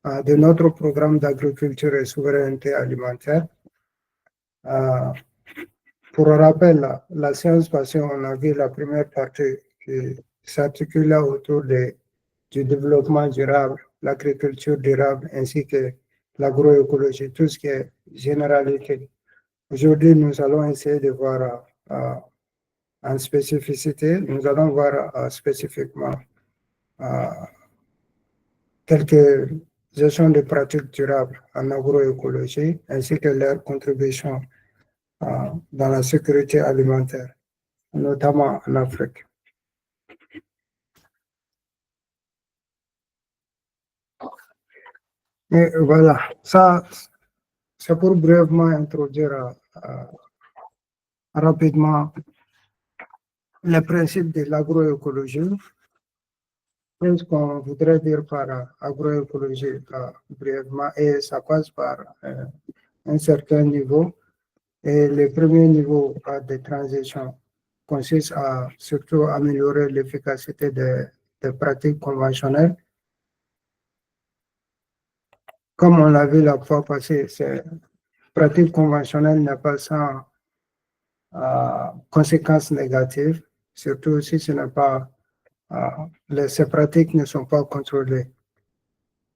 de notre programme d'agriculture et souveraineté alimentaire. Pour rappel, la séance passée, on a vu la première partie qui s'articule autour du développement durable, l'agriculture durable ainsi que l'agroécologie, tout ce qui est généralité. Aujourd'hui, nous allons essayer de voir en spécificité, nous allons voir spécifiquement quelques gestions de pratiques durables en agroécologie ainsi que leur contribution dans la sécurité alimentaire, notamment en Afrique. Et voilà, ça, c'est pour brièvement introduire rapidement les principes de l'agroécologie. Ce qu'on voudrait dire par agroécologie brièvement, et ça passe par un certain niveau. Et le premier niveau de transition consiste à surtout améliorer l'efficacité des pratiques conventionnelles. Comme on l'a vu la fois passée, ces pratiques conventionnelles n'est pas sans conséquences négatives, surtout si ce n'est pas, ces pratiques ne sont pas contrôlées.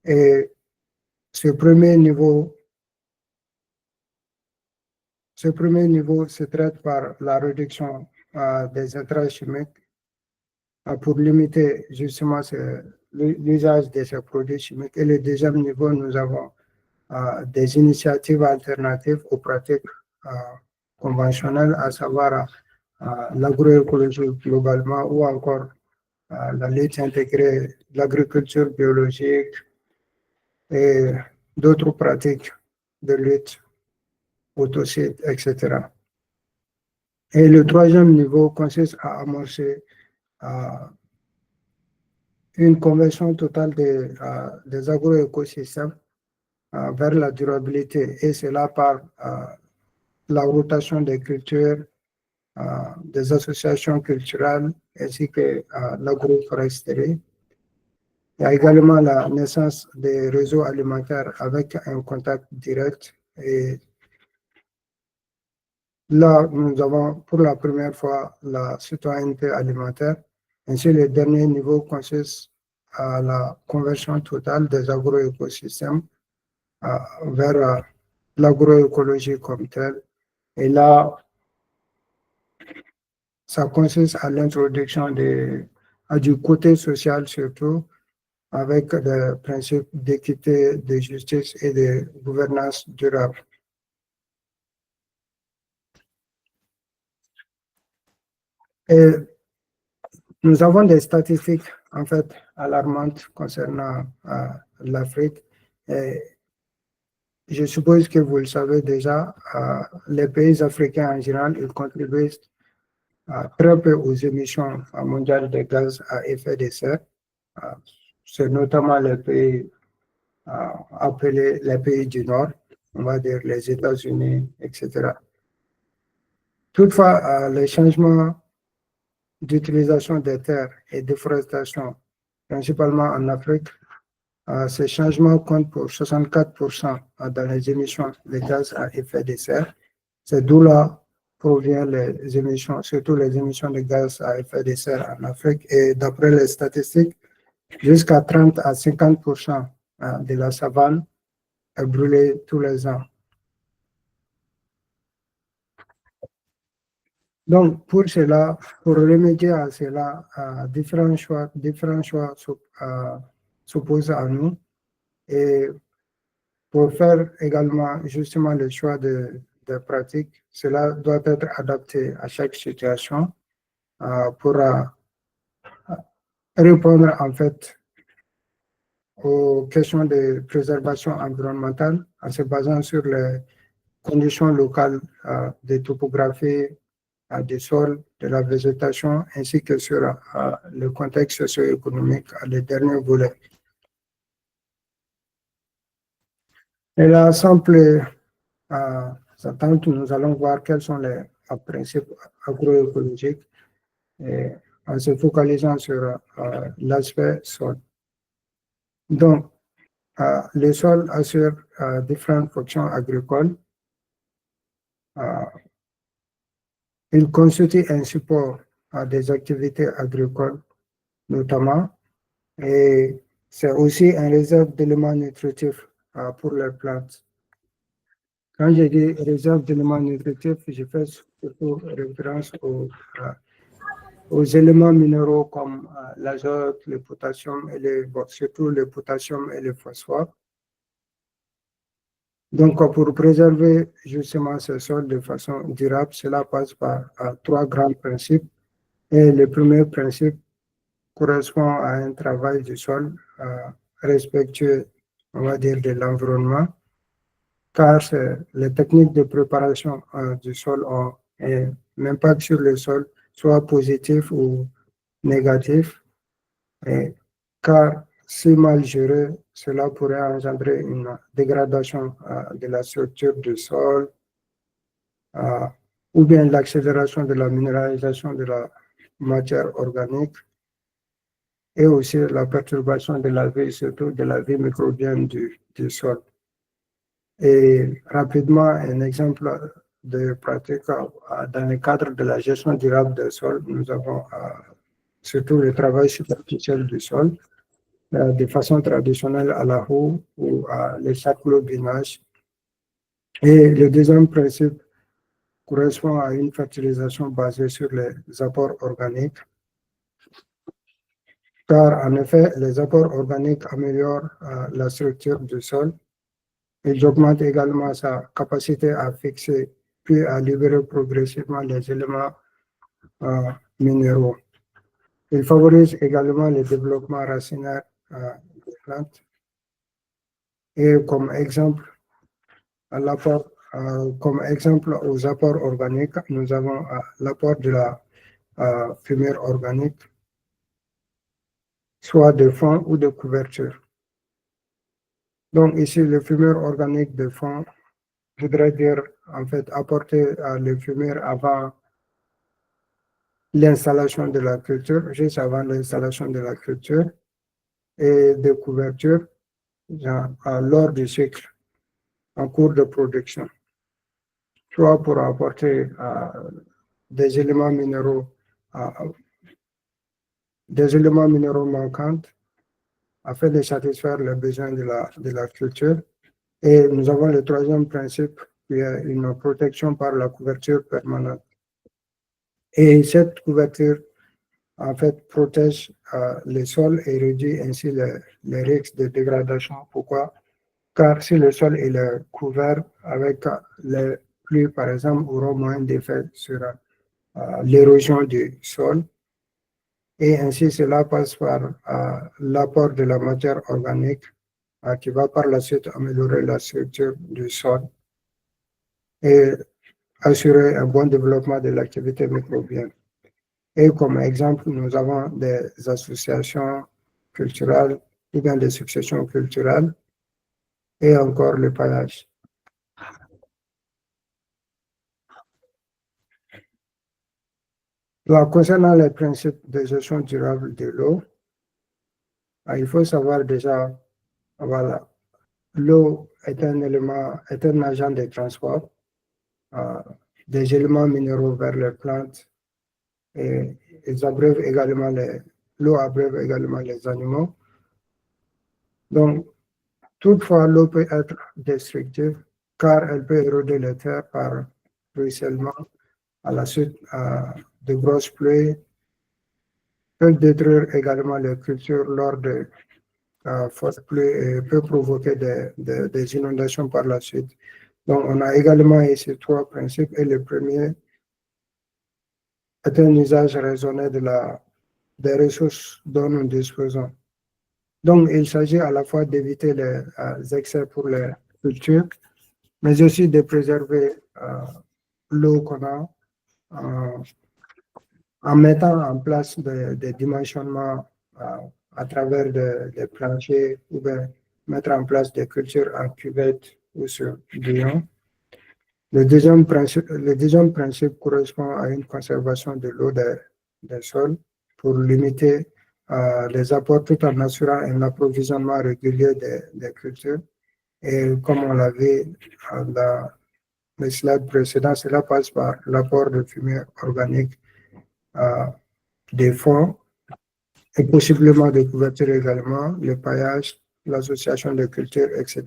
Et ce premier niveau se traite par la réduction des intrants chimiques pour limiter justement l'usage de ces produits chimiques. Et le deuxième niveau, nous avons des initiatives alternatives aux pratiques conventionnelles, à savoir l'agroécologie globalement ou encore la lutte intégrée, l'agriculture biologique et d'autres pratiques de lutte autocide, etc. Et le troisième niveau consiste à amorcer une conversion totale des agroécosystèmes vers la durabilité, et cela par la rotation des cultures, des associations culturelles ainsi que l'agroforesterie. Il y a également la naissance des réseaux alimentaires avec un contact direct. Et là, nous avons pour la première fois la citoyenneté alimentaire. Ainsi, le dernier niveau consiste à la conversion totale des agroécosystèmes vers l'agroécologie comme telle. Et là, ça consiste à l'introduction du côté social surtout, avec des principes d'équité, de justice et de gouvernance durable. Et nous avons des statistiques en fait alarmantes concernant l'Afrique. Je suppose que vous le savez déjà, les pays africains en général, ils contribuent très peu aux émissions mondiales de gaz à effet de serre. C'est notamment les pays appelés les pays du Nord, on va dire les États-Unis, etc. Toutefois, les changements d'utilisation des terres et déforestation, principalement en Afrique, ces changements comptent pour 64% dans les émissions de gaz à effet de serre. C'est d'où là proviennent les émissions, surtout les émissions de gaz à effet de serre en Afrique. Et d'après les statistiques, jusqu'à 30 à 50% de la savane est brûlée tous les ans. Donc, pour cela, pour remédier à cela, différents choix s'opposent à nous. Et pour faire également justement le choix de pratiques, cela doit être adapté à chaque situation pour répondre en fait aux questions de préservation environnementale en se basant sur les conditions locales de topographie, du sol, de la végétation, ainsi que sur le contexte socio-économique, le dernier volet. Et là, simple attente, nous allons voir quels sont les principes agroécologiques et en se focalisant sur l'aspect sol. Donc, les sols assurent différentes fonctions agricoles. Ils constituent un support à des activités agricoles, notamment, et c'est aussi un réserve d'éléments nutritifs pour les plantes. Quand je dis réserve d'éléments nutritifs, je fais surtout référence aux éléments minéraux comme l'azote, le potassium et surtout le potassium et le phosphore. Donc, pour préserver justement ce sol de façon durable, cela passe par trois grands principes. Et le premier principe correspond à un travail du sol respectueux, on va dire, de l'environnement, car les techniques de préparation du sol ont un impact sur le sol, soit positif ou négatif, car si mal géré, cela pourrait engendrer une dégradation de la structure du sol, ou bien l'accélération de la minéralisation de la matière organique, et aussi la perturbation de la vie, surtout de la vie microbienne du sol. Et rapidement, un exemple de pratique dans le cadre de la gestion durable des sols, nous avons surtout le travail superficiel du sol, de façon traditionnelle à la roue ou à l'échatelobinage. Et le deuxième principe correspond à une fertilisation basée sur les apports organiques, car en effet, les apports organiques améliorent la structure du sol. Ils augmentent également sa capacité à fixer puis à libérer progressivement les éléments minéraux. Ils favorisent également le développement racinaire des plantes. Et comme exemple, aux apports organiques, nous avons l'apport de la fumée organique, soit de fond ou de couverture. Donc ici, le fumeur organique de fond voudrait dire en fait apporter le fumeur avant l'installation de la culture, juste avant l'installation de la culture, et de couverture lors du cycle en cours de production, soit pour apporter des éléments minéraux manquants afin de satisfaire les besoins de la culture. Et nous avons le troisième principe qui est une protection par la couverture permanente. Et cette couverture, en fait, protège les sols et réduit ainsi les risques de dégradation. Pourquoi? Car si le sol est couvert avec les pluies, par exemple, auront moins d'effet sur l'érosion du sol. Et ainsi, cela passe par l'apport de la matière organique qui va par la suite améliorer la structure du sol et assurer un bon développement de l'activité microbienne. Et comme exemple, nous avons des associations culturelles, ou bien des successions culturelles, et encore le paillage. Donc, concernant les principes de gestion durable de l'eau, il faut savoir déjà, voilà, l'eau est un agent de transport des éléments minéraux vers les plantes, et l'eau abreuve également les animaux. Donc, toutefois, l'eau peut être destructive car elle peut éroder les terres par ruissellement à la suite de grosses pluies, peut détruire également les cultures lors de fortes pluies et peut provoquer des inondations par la suite. Donc, on a également ici trois principes et le premier est un usage raisonné des ressources dont nous disposons. Donc, il s'agit à la fois d'éviter les excès pour les cultures, mais aussi de préserver l'eau qu'on a en mettant en place des dimensionnements à travers des planchers ou bien mettre en place des cultures en cuvette ou sur bouillon. Le deuxième principe correspond à une conservation de l'eau des sols pour limiter les apports tout en assurant un approvisionnement régulier des cultures. Et comme on l'a vu dans le slide précédent, cela passe par l'apport de fumier organique des fonds et possiblement des couvertures également, le paillage, l'association de cultures, etc.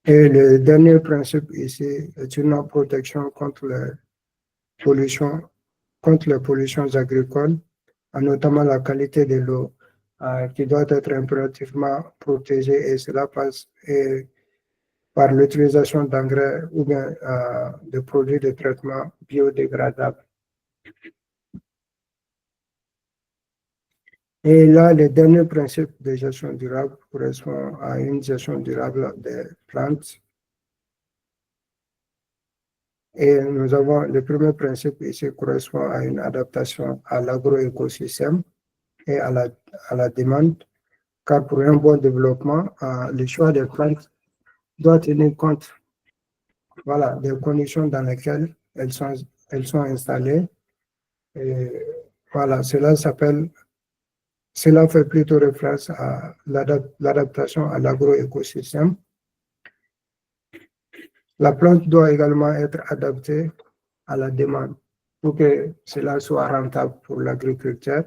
Et le dernier principe ici est une protection pollutions, contre les pollutions agricoles, notamment la qualité de l'eau, qui doit être impérativement protégée, et cela passe par l'utilisation d'engrais ou bien de produits de traitement biodégradables. Et là, le dernier principe de gestion durable correspond à une gestion durable des plantes. Et nous avons le premier principe ici correspond à une adaptation à l'agroécosystème et à la demande, car pour un bon développement, le choix des plantes doit tenir compte, voilà, des conditions dans lesquelles elles sont installées. Et voilà, cela fait plutôt référence à l'adaptation à l'agroécosystème. La plante doit également être adaptée à la demande pour que cela soit rentable pour l'agriculteur,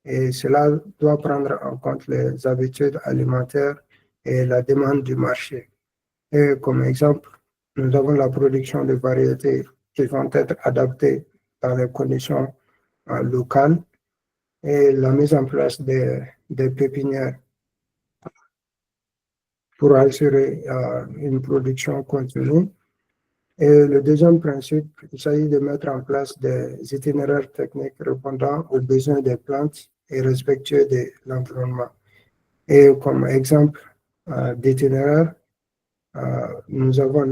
et cela doit prendre en compte les habitudes alimentaires et la demande du marché. Et comme exemple, nous avons la production de variétés qui vont être adaptées dans les conditions locales et la mise en place des pépinières pour assurer une production continue. Et le deuxième principe, il s'agit de mettre en place des itinéraires techniques répondant aux besoins des plantes et respectueux de l'environnement. Et comme exemple d'itinéraire, nous avons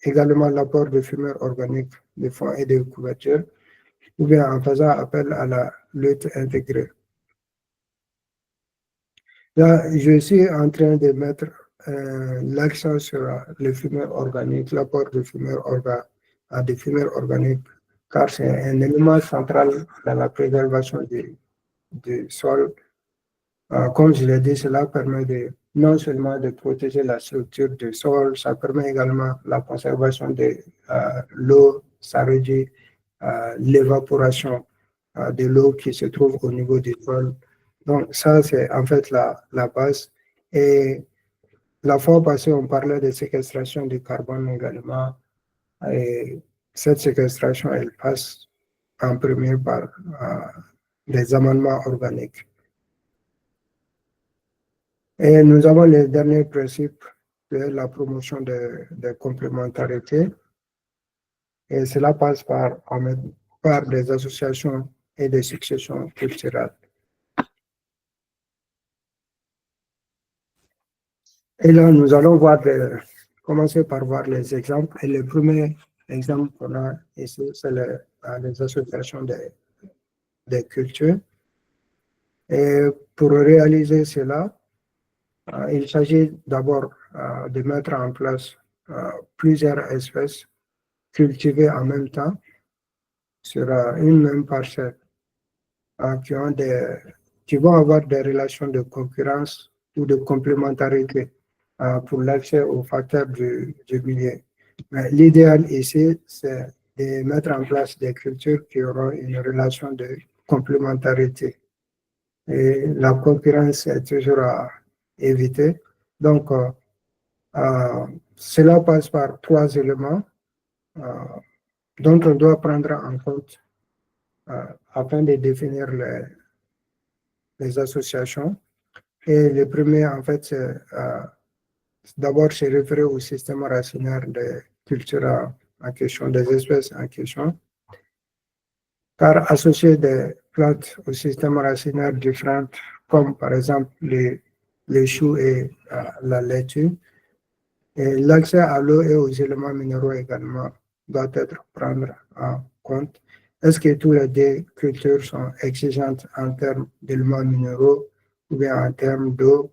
également l'apport de fumeurs organiques, de fonds et de couvertures, ou bien en faisant appel à la lutte intégrée. Là, je suis en train de mettre l'accent sur les fumeurs organiques, l'apport de des fumeurs organiques, car c'est un élément central dans la préservation du sol. Comme je l'ai dit, cela permet non seulement de protéger la structure du sol, ça permet également la conservation de l'eau, ça réduit l'évaporation de l'eau qui se trouve au niveau du sol. Donc ça, c'est en fait la base. Et la fois passée, on parlait de séquestration du carbone également. Et cette séquestration, elle passe en premier par des amendements organiques. Et nous avons le dernier principe de la promotion de complémentarité. Et cela passe par des associations et des successions culturelles. Et là, nous allons commencer par voir les exemples. Et le premier exemple qu'on a ici, c'est les associations des cultures. Et pour réaliser cela, il s'agit d'abord de mettre en place plusieurs espèces cultivées en même temps sur une même parcelle qui vont avoir des relations de concurrence ou de complémentarité pour l'accès aux facteurs du milieu. L'idéal ici, c'est de mettre en place des cultures qui auront une relation de complémentarité. Et la concurrence est toujours à éviter. Donc, cela passe par trois éléments dont on doit prendre en compte afin de définir les associations. Et le premier, en fait, c'est d'abord se référer au système racinaire des cultures en question, des espèces en question, car associer des plantes au système racinaire différent, comme par exemple les choux et la laitue, et l'accès à l'eau et aux éléments minéraux également doit être pris en compte. Est-ce que toutes les deux cultures sont exigeantes en termes d'éléments minéraux ou bien en termes d'eau?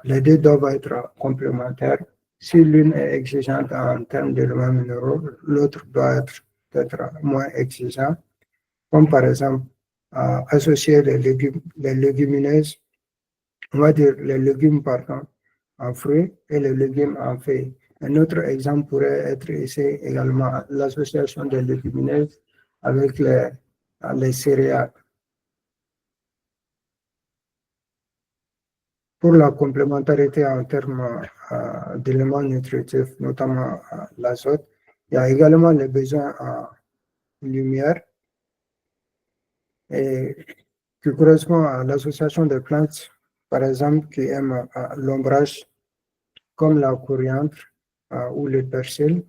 Les deux doivent être complémentaires. Si l'une est exigeante en termes d'éléments minéraux, l'autre doit être peut-être moins exigeant. Comme par exemple, associer les légumineuses, on va dire les légumes pardon, en fruits et les légumes en feuilles. Un autre exemple pourrait être ici également l'association des légumineuses avec les céréales. Pour la complémentarité en termes d'éléments nutritifs, notamment l'azote, il y a également les besoins en lumière et qui correspond à l'association des plantes, par exemple, qui aiment l'ombrage, comme la coriandre ou le persil,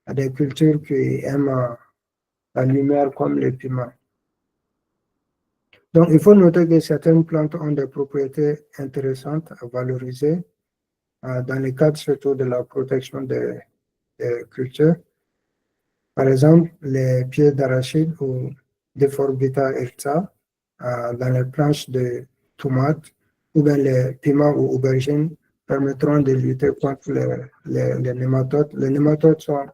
à des cultures qui aiment la lumière, comme les piments. Donc, il faut noter que certaines plantes ont des propriétés intéressantes à valoriser dans le cadre surtout de la protection des cultures. Par exemple, les pieds d'arachide ou d'Euphorbia hirta dans les planches de tomates ou bien les piments ou aubergines permettront de lutter contre les nématodes. Les nématodes sont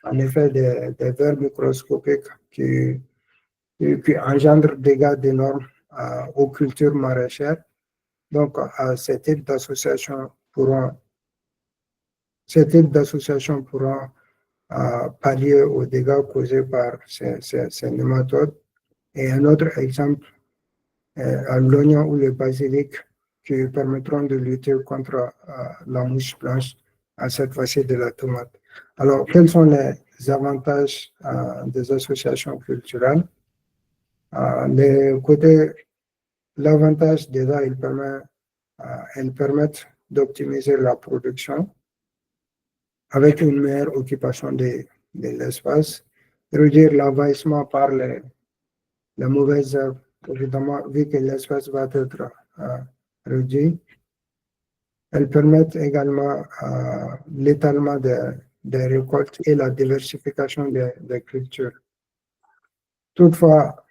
en effet des vers microscopiques qui engendrent des dégâts d'énormes aux cultures maraîchères. Donc, ces types d'associations pourront pallier aux dégâts causés par ces nématodes. Et un autre exemple, l'oignon ou le basilic, qui permettront de lutter contre la mouche blanche, à cette fois-ci de la tomate. Alors, quels sont les avantages des associations culturelles? L'avantage, déjà, elles permettent d'optimiser la production avec une meilleure occupation de l'espace, réduire l'envahissement par les mauvaises herbes, évidemment, vu que l'espace va être réduit. Elles permettent également l'étalement des récoltes et la diversification des cultures. Toutefois,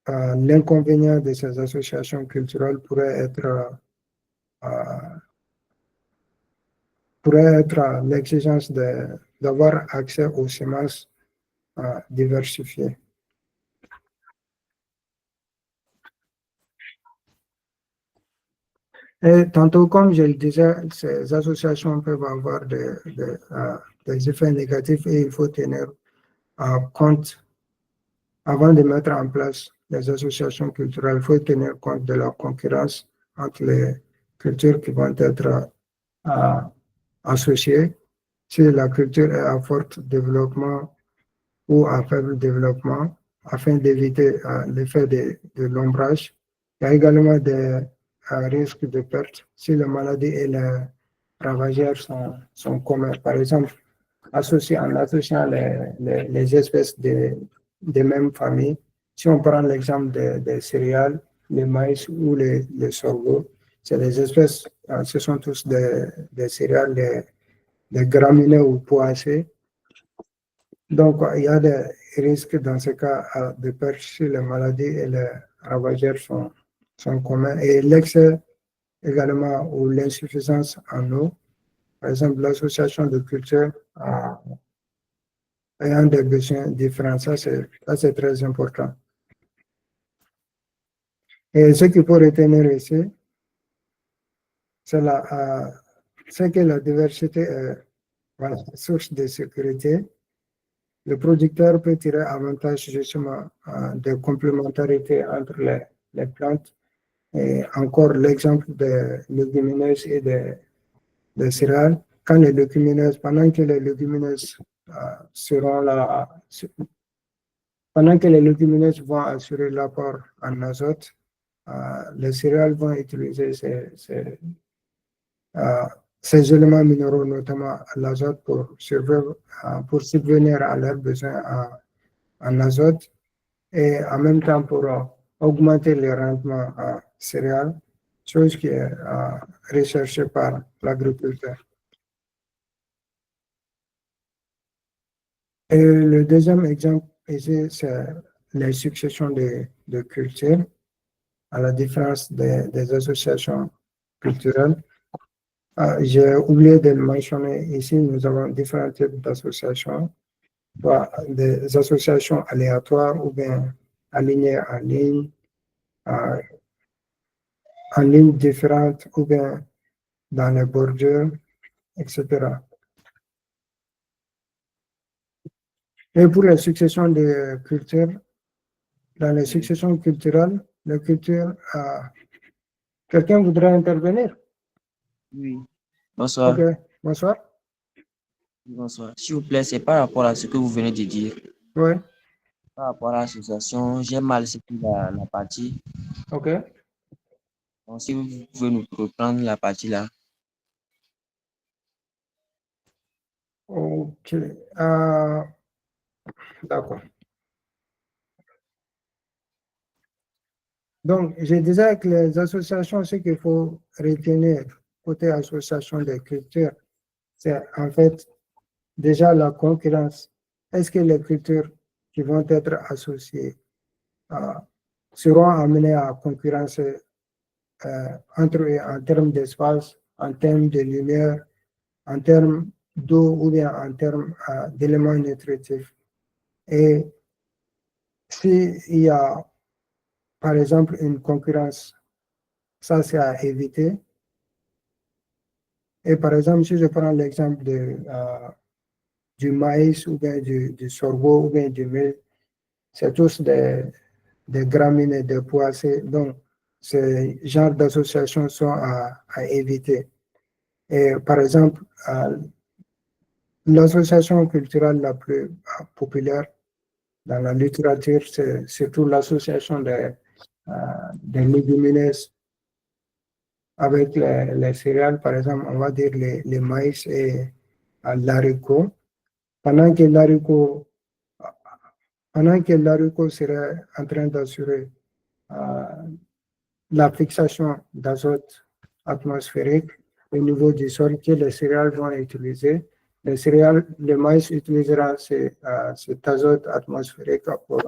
l'inconvénient de ces associations culturelles pourrait être l'exigence d'avoir accès aux semences diversifiées. Et tantôt, comme je le disais, ces associations peuvent avoir des effets négatifs et il faut tenir compte, avant de mettre en place les associations culturelles, il faut tenir compte de la concurrence entre les cultures qui vont être associées. Si la culture est à fort développement ou à faible développement, afin d'éviter l'effet de l'ombrage, il y a également des risques de perte si les maladies et les ravageurs sont communs. Par exemple, en associant les espèces des mêmes familles, si on prend l'exemple des céréales, le maïs ou les sorgho, c'est des espèces, ce sont tous des céréales, des graminées ou poissés. Donc, il y a des risques dans ce cas de perte si les maladies et les ravageurs sont communs. Et l'excès également ou l'insuffisance en eau, par exemple, l'association de cultures ayant des besoins différents, ça c'est très important. Et ce qu'il faut retenir ici, c'est que la diversité est source de sécurité. Le producteur peut tirer avantage justement de complémentarité entre les plantes. Et encore l'exemple des légumineuses et des céréales. Quand les légumineuses, pendant que les légumineuses seront là, pendant que les légumineuses vont assurer l'apport en azote, les céréales vont utiliser ces éléments minéraux, notamment l'azote, pour subvenir à leurs besoins en azote et en même temps pour augmenter les rendements céréales, chose qui est recherchée par l'agriculteur. Et le deuxième exemple ici, c'est les successions de cultures, à la différence des associations culturelles. J'ai oublié de le mentionner ici, nous avons différents types d'associations, soit des associations aléatoires ou bien alignées en ligne, euh, en lignes différentes ou bien dans les bordures, etc. Et pour la succession des cultures, dans les Oui. successions culturelles, la culture, quelqu'un voudrait intervenir? Oui. Ok, Bonsoir. bonsoir. Bonsoir. S'il vous plaît, c'est par rapport à ce que vous venez de dire. Oui, Par rapport à l'association, j'ai mal saisi la partie. ok, Donc, si vous pouvez nous reprendre la partie là. ok. D'accord. Donc, je disais que les associations, ce qu'il faut retenir côté association des cultures, c'est en fait déjà la concurrence. Est-ce que les cultures qui vont être associées euh, seront amenées à concurrencer entre eux en termes d'espace, en termes de lumière, en termes d'eau ou bien en termes d'éléments nutritifs? Et s'il y a, par exemple, une concurrence, ça c'est à éviter. Et par exemple, si je prends l'exemple du maïs ou bien du sorgho ou bien du mil, c'est tous des graminées, des poissons. Donc, ce genre d'associations sont à éviter. Et par exemple, l'association culturelle la plus populaire dans la littérature, c'est surtout l'association des légumineuses avec les céréales, par exemple, on va dire les maïs et l'haricot. Pendant que l'haricot, pendant que l'haricot serait en train d'assurer euh, la fixation d'azote atmosphérique au niveau du sol que les céréales vont utiliser, les céréales, le maïs utilisera cet azote atmosphérique pour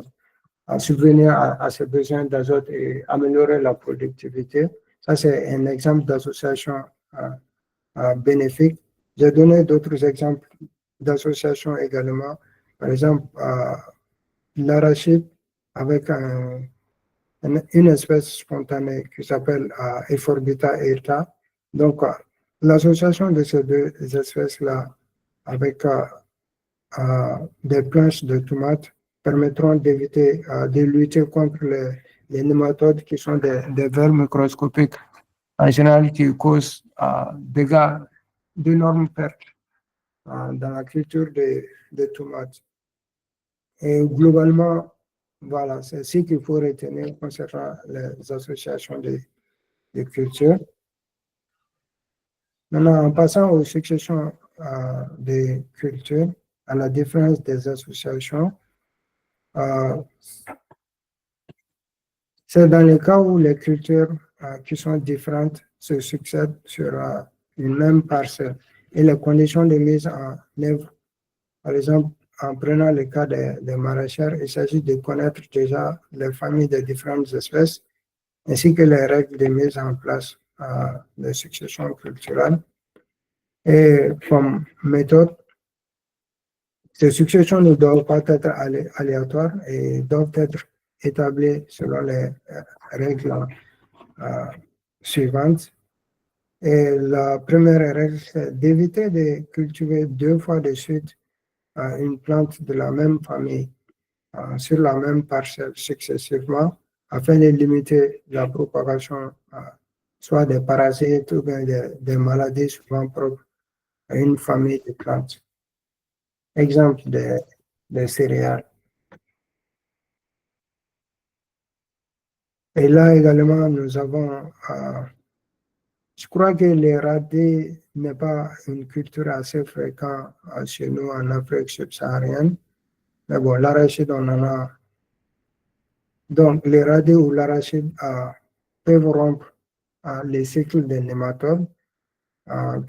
subvenir à ses besoins d'azote et améliorer la productivité. Ça, c'est un exemple d'association bénéfique. J'ai donné d'autres exemples d'associations également. Par exemple, l'arachide avec une espèce spontanée qui s'appelle Euphorbita airta. Donc, l'association de ces deux espèces-là avec des planches de tomates permettront d'éviter, de lutter contre les nématodes qui sont des vers microscopiques en général qui causent dégâts d'énormes pertes dans la culture des tomates. Et globalement, voilà, c'est ce qu'il faut retenir concernant les associations de culture. Maintenant, en passant aux successions des cultures, à la différence des associations, euh, c'est dans les cas où les cultures qui sont différentes se succèdent sur une même parcelle et les conditions de mise en œuvre. Par exemple, en prenant le cas des maraîchères, il s'agit de connaître déjà les familles des différentes espèces ainsi que les règles de mise en place de succession culturelle. Et comme méthode, ces successions ne doivent pas être aléatoires et doivent être établies selon les règles euh, suivantes. Et la première règle, c'est d'éviter de cultiver deux fois de suite une plante de la même famille sur la même parcelle successivement afin de limiter la propagation soit des parasites ou bien des maladies souvent propres à une famille de plantes. Exemple des céréales. Et là également, nous avons, je crois que les radis n'est pas une culture assez fréquente chez nous en Afrique subsaharienne. Mais bon, l'arachide, on en a. Donc, les radis ou l'arachide peuvent rompre les cycles des nématodes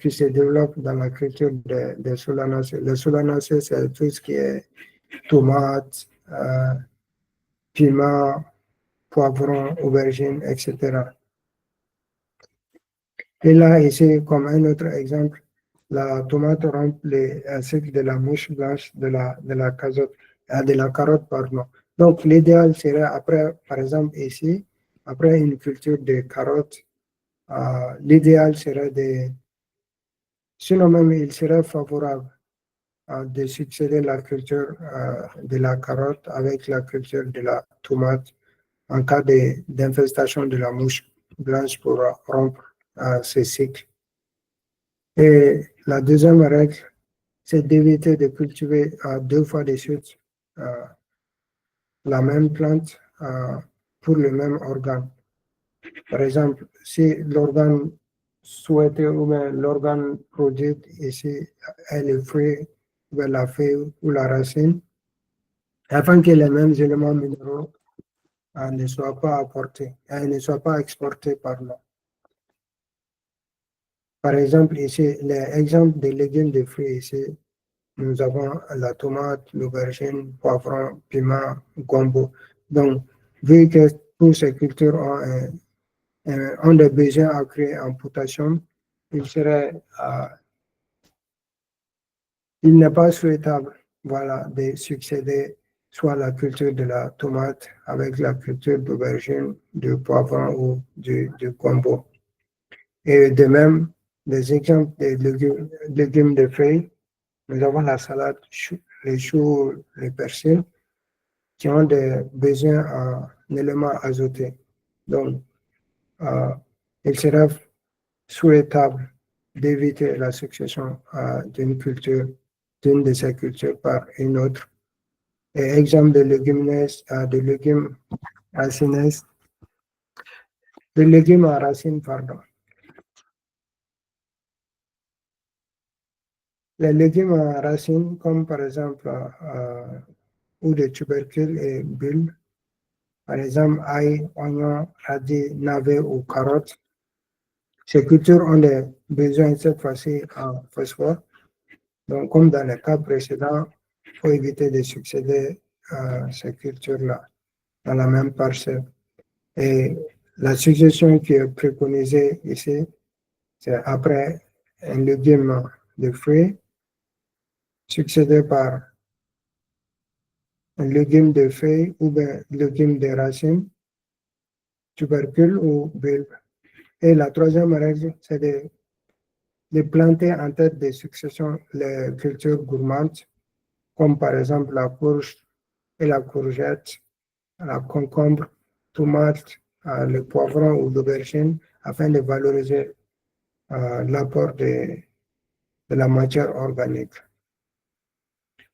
qui se développent dans la culture des solanacées. Les solanacées, c'est tout ce qui est tomates, piments, poivrons, aubergines, etc. Et là, ici, comme un autre exemple, la tomate rompt les cycle de la mouche blanche de la carotte, pardon. Donc, l'idéal serait après, par exemple, ici, après une culture de carottes, l'idéal serait sinon même il serait favorable de succéder la culture de la carotte avec la culture de la tomate en cas d'infestation de la mouche blanche pour rompre ce cycle. Et la deuxième règle, c'est d'éviter de cultiver deux fois de suite la même plante pour le même organe. Par exemple, si l'organe souhaité ou bien l'organe produit ici est le fruit, ou bien la feuille ou la racine, afin que les mêmes éléments minéraux ne soient pas apportés, ne soient pas exportés par là. Par exemple, ici, l'exemple des légumes de fruits ici, nous avons la tomate, l'aubergine, poivron, piment, gombo. Donc, vu que toutes ces cultures ont des besoins accrus en potassium, il n'est pas souhaitable, voilà, de succéder soit à la culture de la tomate avec la culture d'aubergine, du poivron ou du gombo. Et de même, des exemples de légumes de feuilles, nous avons la salade, les choux, les persils, qui ont des besoins en éléments azotés. Donc, il serait souhaitable d'éviter la succession d'une de ces cultures par une autre. Et exemple de légumineuses, de légumes racineuses, de légumes à racines, pardon. Les légumes à racines, comme par exemple, ou des tubercules et bulbes, par exemple, ail, oignon, radis, navets ou carottes. Ces cultures ont des besoins cette fois-ci en phosphore. Donc, comme dans le cas précédent, il faut éviter de succéder à ces cultures-là dans la même parcelle. Et la suggestion qui est préconisée ici, c'est après un légume de fruits, succédé par un légume de feuilles ou bien légume de racines, tubercules ou bulbes. Et la troisième règle, c'est de planter en tête des successions les cultures gourmandes, comme par exemple la courge et la courgette, la concombre, tomate, le poivron ou l'aubergine, afin de valoriser l'apport de la matière organique.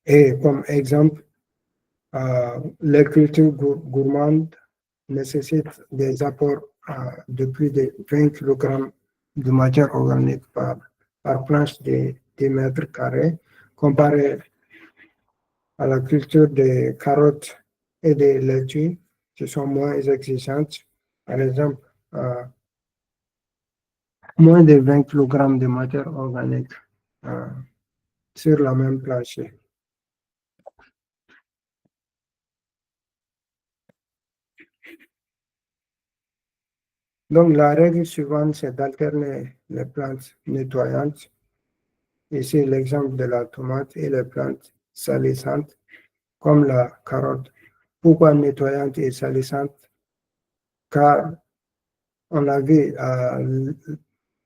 Et comme exemple, les cultures gourmandes nécessitent des apports de plus de 20 kg de matière organique par planche de 10 mètres carrés, comparé à la culture des carottes et des laitues qui sont moins exigeantes. Par exemple, moins de 20 kg de matière organique sur la même plancher. Donc, la règle suivante, c'est d'alterner les plantes nettoyantes. Ici, l'exemple de la tomate et les plantes salissantes, comme la carotte. Pourquoi nettoyante et salissante? Car on a vu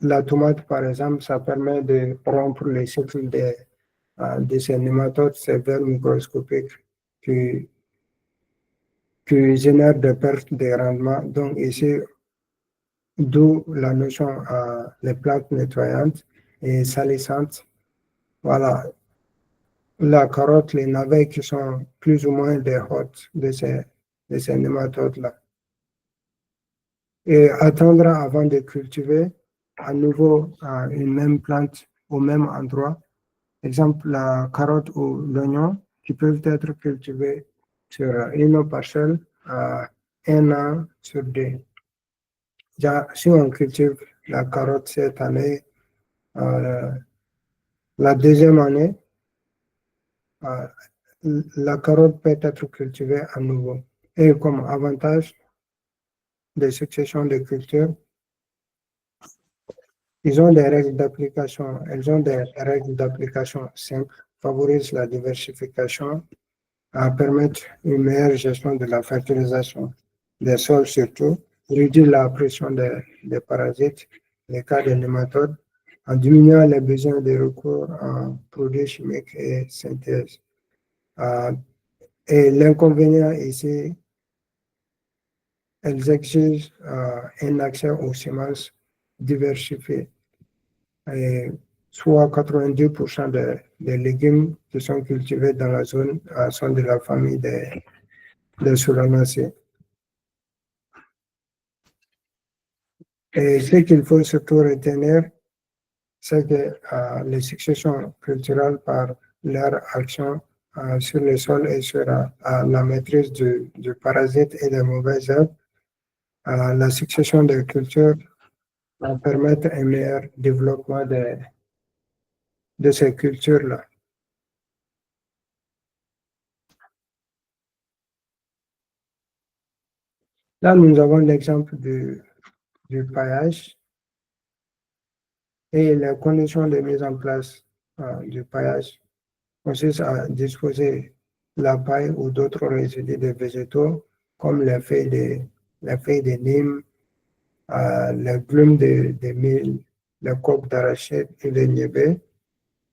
la tomate, par exemple, ça permet de rompre les cycles de ces nématodes, ces vers microscopiques qui génèrent des pertes de rendement. Donc, ici, d'où la notion les plantes nettoyantes et salissantes. Voilà, la carotte, les navets qui sont plus ou moins des hôtes de ces nématodes-là. Et attendre avant de cultiver à nouveau une même plante au même endroit. Exemple, la carotte ou l'oignon qui peuvent être cultivés sur une parcelle un an sur deux. Déjà, si on cultive la carotte cette année, la deuxième année, la carotte peut être cultivée à nouveau. Et comme avantage de succession de cultures, elles ont des règles d'application simples, favorisent la diversification, permettent une meilleure gestion de la fertilisation des sols surtout, réduire la pression des parasites, les cas des nématodes, en diminuant les besoins de recours en produits chimiques et synthèse. Et l'inconvénient ici, elles exigent un accès aux semences diversifiées. Et soit 92% des légumes qui sont cultivés dans la zone sont de la famille des solanacées. Et ce qu'il faut surtout retenir, c'est que les successions culturelles par leur action sur le sol et sur la maîtrise du parasite et des mauvaises herbes, la succession de cultures permettent un meilleur développement de ces cultures-là. Là, nous avons l'exemple du paillage et les conditions de mise en place du paillage consistent à disposer la paille ou d'autres résidus de végétaux comme les feuilles de nîmes, les plumes de mil, les coques d'arachide et les niébés.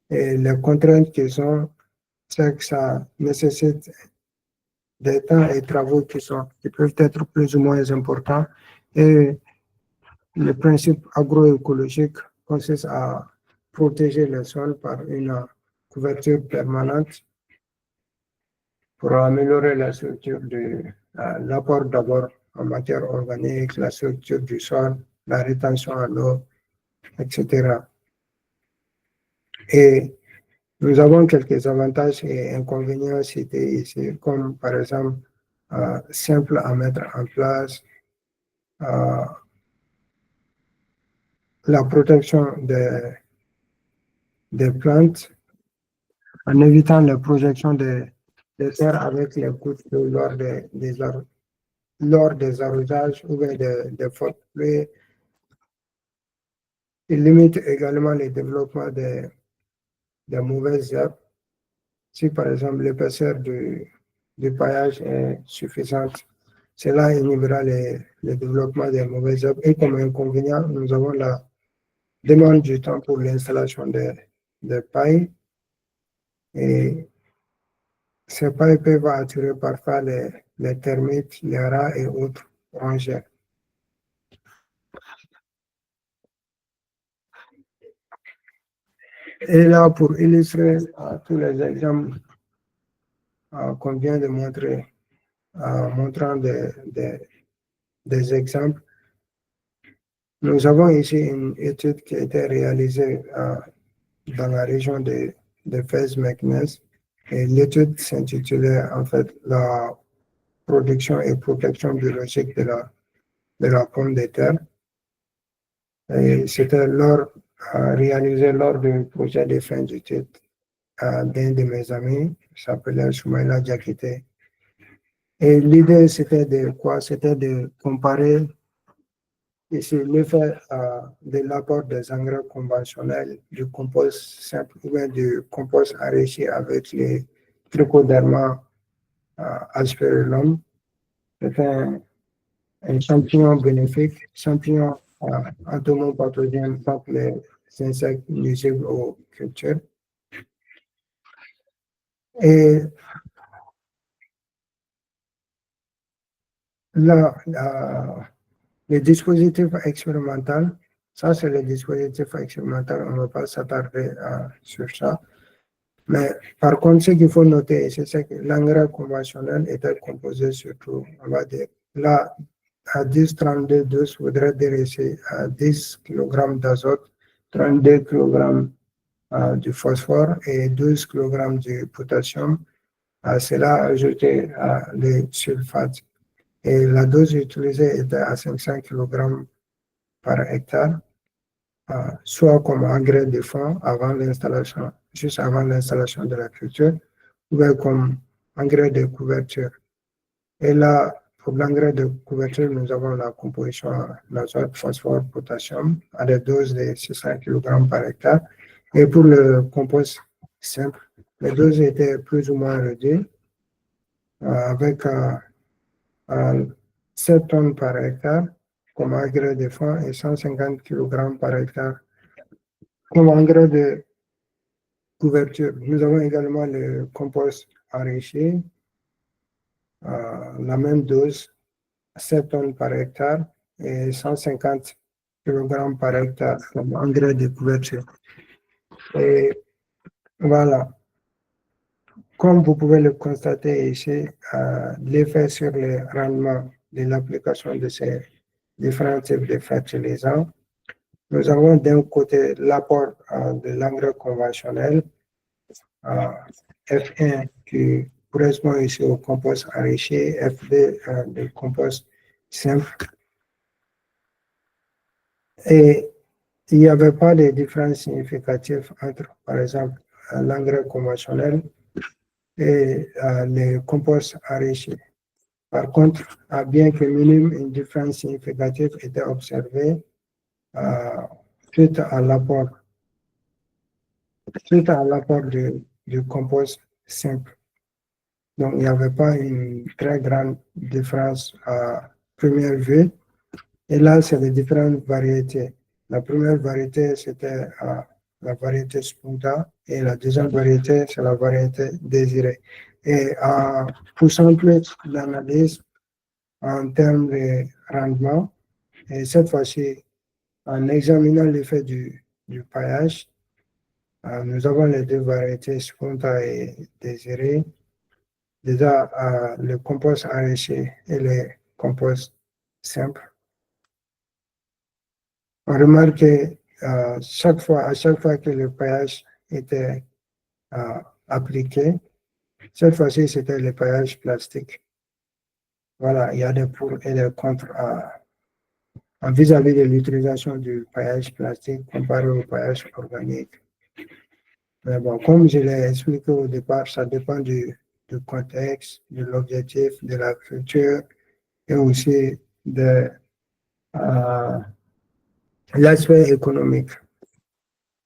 Et les contraintes qu'ils ont, c'est que ça nécessite des temps et travaux qui peuvent être plus ou moins importants. Et le principe agroécologique consiste à protéger le sol par une couverture permanente pour améliorer la structure de l'apport d'abord en matière organique, la structure du sol, la rétention à l'eau, etc. Et nous avons quelques avantages et inconvénients cités ici, comme par exemple simple à mettre en place, la protection des plantes en évitant la projection des terres avec les gouttes d'eau lors des arrosages ou bien des fortes pluies. Il limite également le développement des mauvaises herbes. Si par exemple l'épaisseur du paillage est suffisante, cela inhibera le développement des mauvaises herbes. Et comme inconvénient, nous avons la demande du temps pour l'installation des pailles. Et ces pailles peuvent attirer parfois les termites, les rats et autres rongeurs. Et là, pour illustrer tous les exemples qu'on vient de montrer, montrant des exemples, nous avons ici une étude qui a été réalisée dans la région de Fès-Meknès. Et l'étude s'intitulait en fait la production et protection biologique de la pomme de terre. Et c'était réalisé lors du projet de fin d'études d'un de mes amis, qui s'appelait Soumaïla Diakité. Et l'idée, c'était de quoi? C'était de comparer ici l'effet de l'apport des engrais conventionnels, du compost simple ou bien du compost enrichi avec les trichoderma aspergillum. C'est un champignon bénéfique, champignon entomopathogène contre les insectes nuisibles aux cultures. Et là, le dispositif expérimental, ça c'est le dispositif expérimental, on ne va pas s'attarder sur ça. Mais par contre, ce qu'il faut noter, c'est que l'engrais conventionnel était composé surtout, on va dire, là, à 10-32-12 voudrait dire ici à 10 kg d'azote, 32 kg du phosphore et 12 kg du potassium. À cela, ajouter les sulfates. Et la dose utilisée était à 500 kg par hectare, soit comme engrais de fond avant l'installation, juste avant l'installation de la culture, ou bien comme engrais de couverture. Et là, pour l'engrais de couverture, nous avons la composition d'azote, phosphore, potassium à des doses de 600 kg par hectare. Et pour le compost simple, les doses étaient plus ou moins réduites avec 7 tonnes par hectare comme engrais de fond et 150 kg par hectare comme engrais de couverture. Nous avons également le compost enrichi, la même dose, 7 tonnes par hectare et 150 kg par hectare comme engrais de couverture. Et voilà, comme vous pouvez le constater ici, l'effet sur le rendement de l'application de ces différents types de fertilisants. Nous avons d'un côté l'apport de l'engrais conventionnel, F1 qui correspond ici au compost enrichi, F2 le compost simple. Et il n'y avait pas de différence significative entre, par exemple, l'engrais conventionnel et le compost enrichi. Par contre, bien que minime, une différence significative était observée suite à l'apport du compost simple. Donc, il n'y avait pas une très grande différence à première vue. Et là, c'est les différentes variétés. La première variété, c'était la variété Spunta et la deuxième variété, c'est la variété désirée. Et en poussant plus l'analyse en termes de rendement, et cette fois-ci, en examinant l'effet du paillage, nous avons les deux variétés Spunta et désirée. Déjà, le compost enrichi et le compost simple. On remarque que à chaque fois que le paillage était appliqué, cette fois-ci, c'était le paillage plastique. Voilà, il y a des pour et des contre vis-à-vis de l'utilisation du paillage plastique comparé au paillage organique. Mais bon, comme je l'ai expliqué au départ, ça dépend du contexte, de l'objectif, de la culture et aussi de l'aspect économique.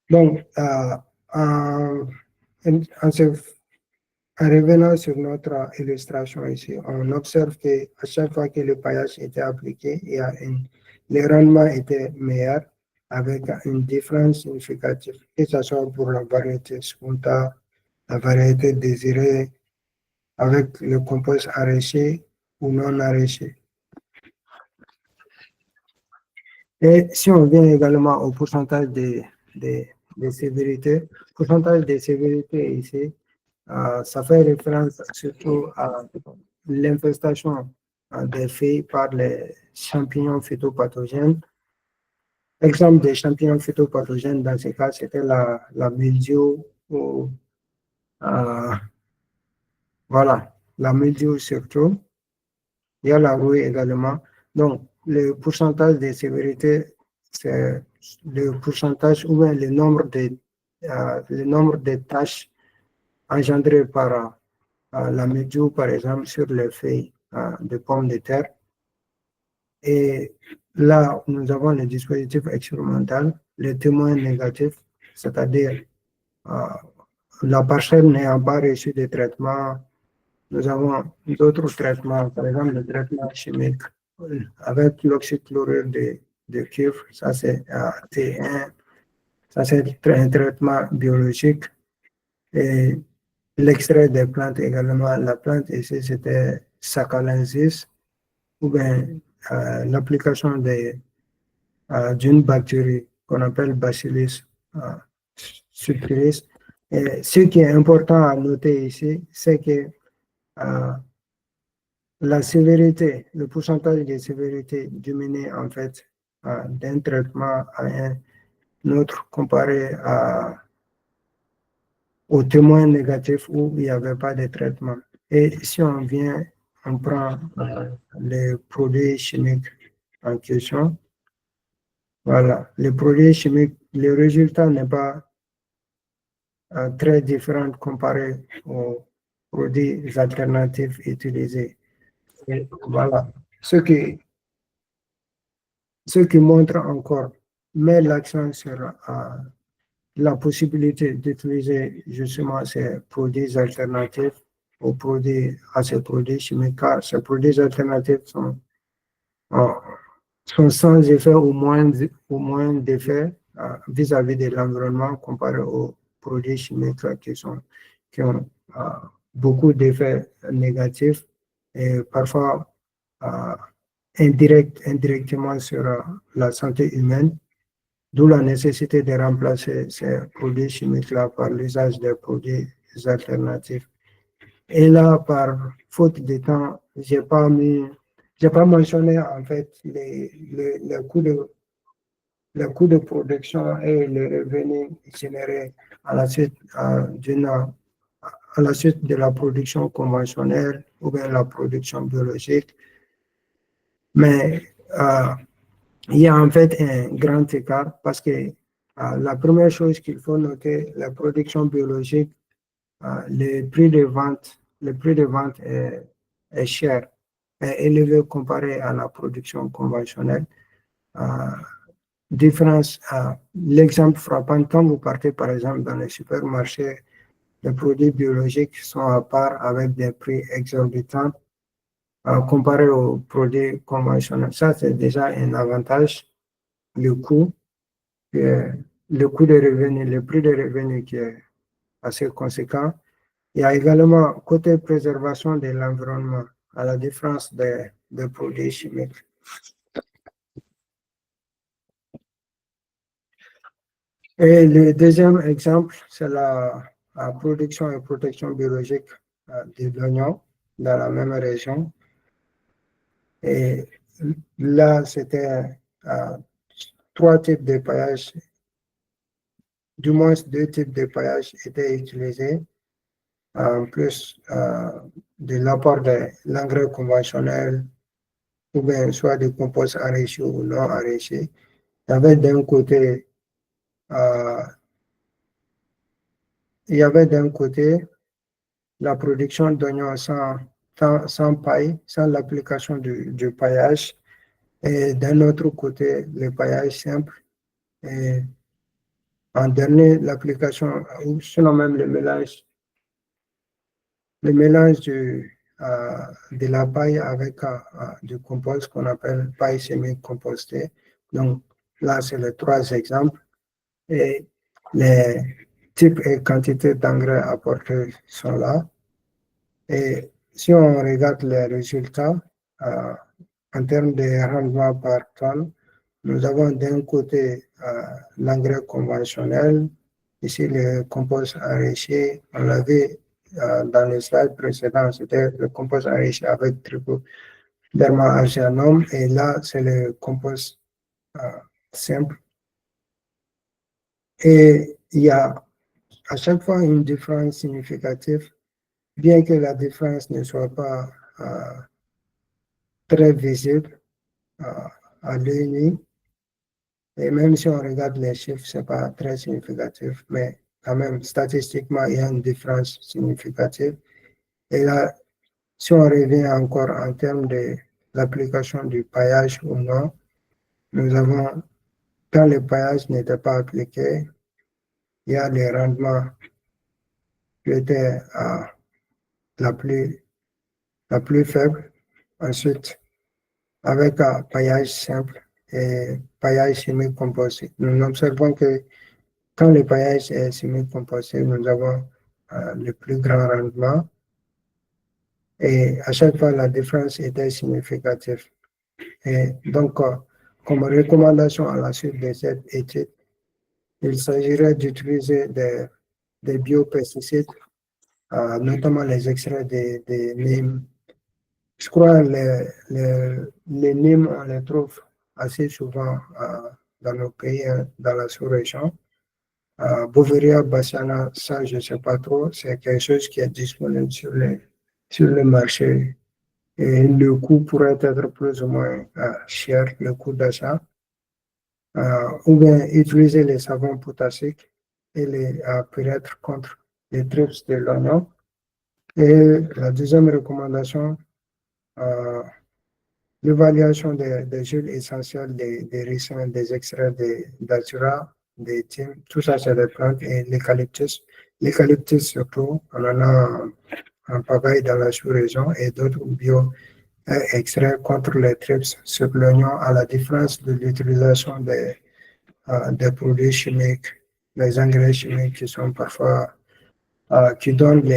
Donc, en revenant sur notre illustration ici, on observe qu'à chaque fois que le paillage était appliqué, les rendements étaient meilleurs avec une différence significative, que ce soit pour la variété Spunta, la variété désirée, avec le compost enrichi ou non enrichi. Et si on vient également au pourcentage de sévérité, pourcentage de sévérité ici, ça fait référence surtout à l'infestation des feuilles par les champignons phytopathogènes. Exemple des champignons phytopathogènes, dans ce cas, c'était la mildiou ou voilà, la mildiou surtout. Il y a la rouille également. Donc, le pourcentage de sévérité, c'est le pourcentage ou bien le nombre de tâches engendrées par la mildiou, par exemple, sur les feuilles de pommes de terre. Et là, nous avons le dispositif expérimental, le témoin négatif, c'est-à-dire la parcelle n'ayant pas reçu de traitement. Nous avons d'autres traitements, par exemple le traitement chimique avec l'oxychlorure de cuivre, ça c'est T1, ça c'est un traitement biologique. Et l'extrait des plantes également, la plante ici c'était Sacchalensis, ou bien l'application d'une bactérie qu'on appelle Bacillus subtilis. Et ce qui est important à noter ici, c'est que la sévérité, le pourcentage de sévérité diminue en fait d'un traitement à un autre comparé au témoin négatif où il n'y avait pas de traitement. Et si on vient, on prend les produits chimiques en question, voilà, les produits chimiques, le résultat n'est pas très différent comparé aux produits alternatifs utilisés. Et voilà, ce qui montre encore, met l'accent sur la possibilité d'utiliser justement ces produits alternatifs à ces produits chimiques, car ces produits alternatifs sont sont sans effet ou moins d'effet vis-à-vis de l'environnement comparé aux produits chimiques qui ont beaucoup d'effets négatifs et parfois indirectement sur la santé humaine, d'où la nécessité de remplacer ces produits chimiques-là par l'usage des produits alternatifs. Et là, par faute de temps, j'ai pas mentionné en fait les coûts de production et les revenus générés à la suite à la suite de la production conventionnelle ou bien la production biologique. Mais il y a en fait un grand écart parce que la première chose qu'il faut noter, la production biologique, le prix de vente est cher, est élevé comparé à la production conventionnelle. Différence, l'exemple frappant, quand vous partez par exemple dans les supermarchés, les produits biologiques sont à part avec des prix exorbitants comparé aux produits conventionnels. Ça, c'est déjà un avantage. Le coût, le coût de revenus, le prix de revenus qui est assez conséquent. Il y a également côté préservation de l'environnement, à la différence des produits chimiques. Et le deuxième exemple, c'est la production et protection biologique de l'oignon dans la même région. Et là, c'était trois types de paillage, du moins deux types de paillage étaient utilisés, en plus de l'apport de l'engrais conventionnel, ou bien soit des composts enrichis ou non enrichis. Il y avait d'un côté la production d'oignons sans paille, sans l'application du paillage, et d'un autre côté, le paillage simple, et en dernier, l'application, ou sinon même le mélange de la paille avec du compost qu'on appelle paille semi-compostée. Donc là, c'est les trois exemples. Et les types et quantités d'engrais apportés sont là. Et si on regarde les résultats, en termes de rendement par tonne, nous avons d'un côté l'engrais conventionnel, ici le compost enrichi. On l'avait dans le slide précédent, c'était le compost enrichi avec trichoderma argianum, et là c'est le compost simple. Et il y a à chaque fois une différence significative, bien que la différence ne soit pas très visible à l'œil nu. Et même si on regarde les chiffres, ce n'est pas très significatif, mais quand même, statistiquement, il y a une différence significative. Et là, si on revient encore en termes de l'application du paillage ou non, nous avons, quand le paillage n'était pas appliqué, il y a les rendements qui étaient la plus faible. Ensuite, avec un paillage simple et paillage chimique composé, nous observons que quand le paillage est semi-composé, nous avons le plus grand rendement, et à chaque fois la différence était significative. Et donc, comme recommandation à la suite de cette étude, il s'agirait d'utiliser des biopesticides, notamment les extraits des nimes. Je crois que les nimes, on les trouve assez souvent dans nos pays, dans la sous-région. Beauveria bassiana, ça je ne sais pas trop, c'est quelque chose qui est disponible sur le marché. Et le coût pourrait être plus ou moins cher, le coût d'achat. Ou bien utiliser les savons potassiques et les peut-être contre les trips de l'oignon. Et la deuxième recommandation, l'évaluation des huiles essentielles, des racines, des extraits de datura, des thym, tout ça c'est des plantes, et l'eucalyptus. L'eucalyptus surtout, on en a en pagaille dans la sous-région et d'autres bio extrait contre les TRIPS, se plaignant à la différence de l'utilisation des produits chimiques, des engrais chimiques qui sont parfois, qui donnent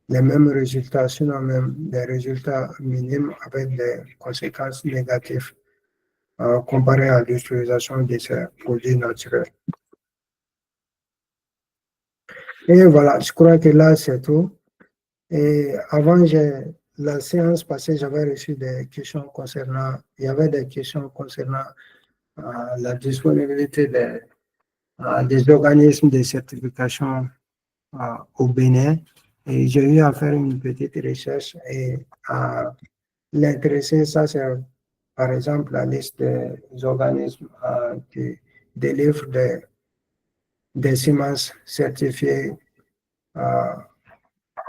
les mêmes résultats, sinon même des résultats minimes avec des conséquences négatives comparé à l'utilisation de ces produits naturels. Et voilà, je crois que là, c'est tout. Et avant la séance passée, j'avais reçu des questions concernant, il y avait des questions concernant la disponibilité des organismes de certification au Bénin. Et j'ai eu à faire une petite recherche et l'intéressé, ça c'est par exemple la liste des organismes qui délivrent des semences certifiées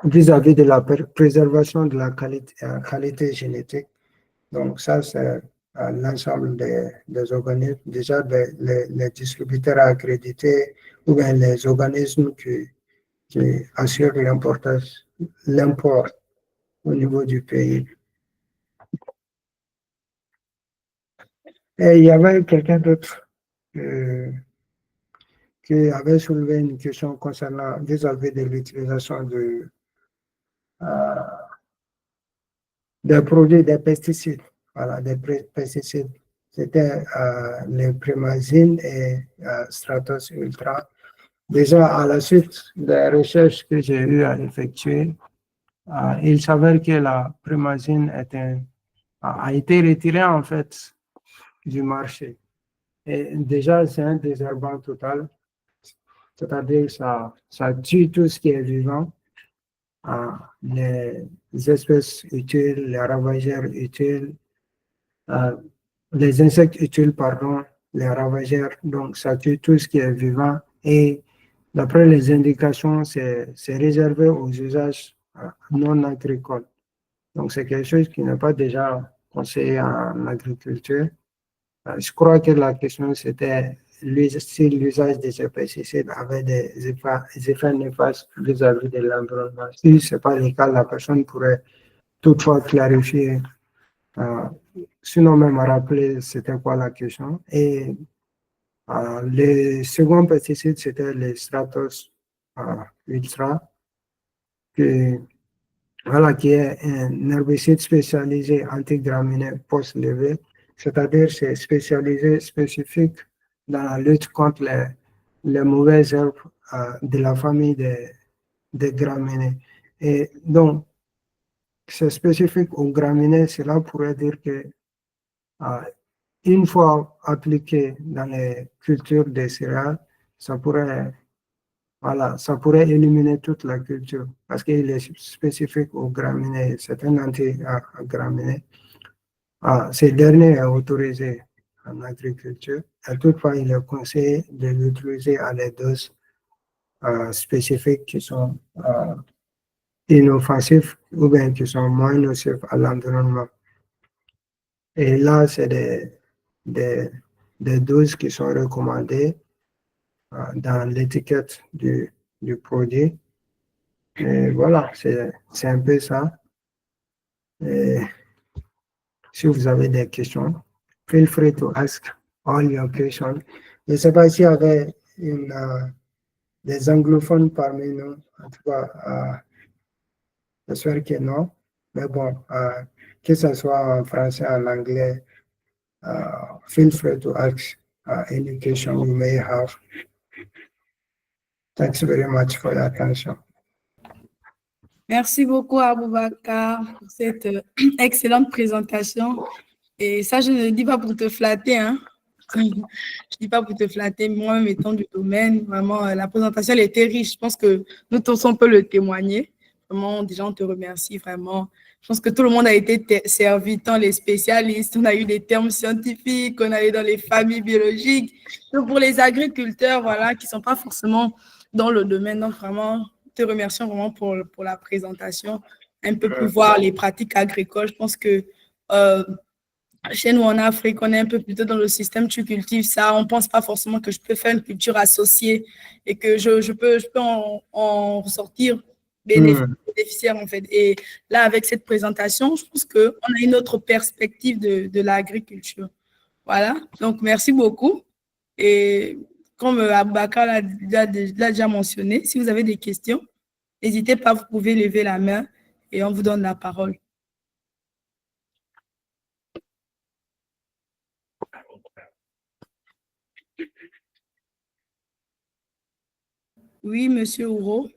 vis-à-vis de la préservation de la qualité génétique. Donc ça, c'est l'ensemble des organismes, déjà les distributeurs accrédités ou bien les organismes qui assurent l'import au niveau du pays. Et il y avait quelqu'un d'autre qui avait soulevé une question concernant vis-à-vis de l'utilisation des produits, des pesticides. Voilà, des pesticides. C'était les Primazine et Stratos Ultra. Déjà, à la suite des recherches que j'ai eu à effectuer, il s'avère que la Primazine a été retirée en fait du marché. Et déjà, c'est un désherbant total, c'est-à-dire ça tue tout ce qui est vivant, les espèces utiles, les ravageurs utiles, les insectes utiles, pardon, les ravageurs, donc ça tue tout ce qui est vivant et d'après les indications, c'est réservé aux usages non agricoles. Donc c'est quelque chose qui n'est pas déjà conseillé en agriculture. Je crois que la question c'était si l'usage de ces pesticides avait des effets néfastes vis-à-vis de l'environnement. Si ce n'est pas le cas, la personne pourrait toutefois clarifier, sinon même rappeler c'était quoi la question. Et le second pesticide, c'était le Stratos Ultra, qui est un herbicide spécialisé anti-graminées post-levée, c'est-à-dire c'est spécialisé, spécifique dans la lutte contre les mauvaises herbes de la famille des graminées. Et donc, c'est spécifique aux graminées, cela pourrait dire que une fois appliqué dans les cultures des céréales, ça pourrait éliminer toute la culture parce qu'il est spécifique aux graminées, c'est un anti-graminé. Ce dernier est autorisé en agriculture et toutefois il est conseillé de l'utiliser à des doses spécifiques qui sont inoffensives ou bien qui sont moins nocives à l'environnement. Et là, c'est des doses qui sont recommandées dans l'étiquette du produit. Et voilà, c'est un peu ça. Et si vous avez des questions, feel free to ask all your questions. Je ne sais pas s'il y avait des anglophones parmi nous. En tout cas, j'espère que non. Mais bon, que ce soit en français, en anglais, feel free to ask any question you may have. Thanks very much for your attention. Merci beaucoup, Aboubakar, pour cette excellente présentation. Et ça, je ne le dis pas pour te flatter, hein. Je ne dis pas pour te flatter, moi-même étant du domaine, vraiment, la présentation, elle était riche. Je pense que nous tous, on peut le témoigner. Vraiment, déjà, on te remercie, vraiment. Je pense que tout le monde a été servi, tant les spécialistes, on a eu des termes scientifiques, on allait dans les familles biologiques. Donc, pour les agriculteurs, voilà, qui ne sont pas forcément dans le domaine, donc vraiment, te remercions vraiment pour la présentation, un peu plus voir les pratiques agricoles. Je pense que chez nous en Afrique, on est un peu plutôt dans le système tu cultives ça. On ne pense pas forcément que je peux faire une culture associée et que je peux en ressortir bénéficiaires, en fait. Et là, avec cette présentation, je pense qu'on a une autre perspective de l'agriculture. Voilà. Donc, merci beaucoup. Et comme Aboubacar l'a déjà mentionné, si vous avez des questions, n'hésitez pas, vous pouvez lever la main et on vous donne la parole. Oui, Monsieur Ouro.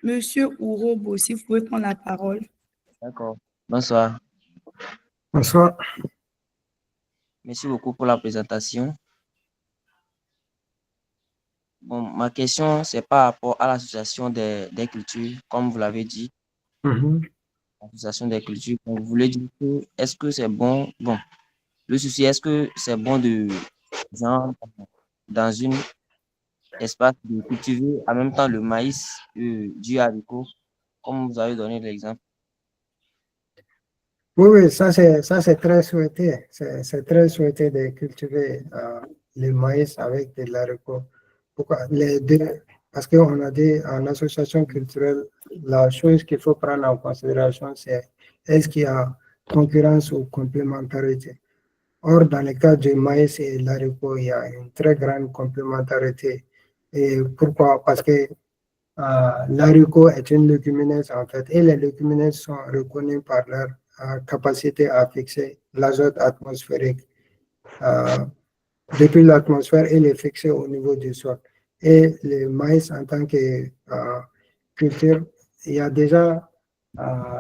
Monsieur Ouro, si vous pouvez prendre la parole. D'accord. Bonsoir. Bonsoir. Merci beaucoup pour la présentation. Bon, ma question, c'est par rapport à l'association des cultures, comme vous l'avez dit. L'association des cultures, vous voulez dire que, est-ce que c'est bon? Bon, le souci, est-ce que c'est bon de, genre, dans une espace de cultiver en même temps le maïs du haricot, comme vous avez donné l'exemple? Oui, ça c'est très souhaité. C'est très souhaité de cultiver le maïs avec de l'haricot. Pourquoi? Les deux, parce qu'on a dit en association culturelle, la chose qu'il faut prendre en considération, c'est est-ce qu'il y a concurrence ou complémentarité. Or, dans le cas du maïs et l'haricot, il y a une très grande complémentarité. Et pourquoi? Parce que l'haricot est une légumineuse en fait, et les légumineuses sont reconnues par leur capacité à fixer l'azote atmosphérique. Depuis l'atmosphère, il est fixé au niveau du sol. Et le maïs en tant que culture, il y a déjà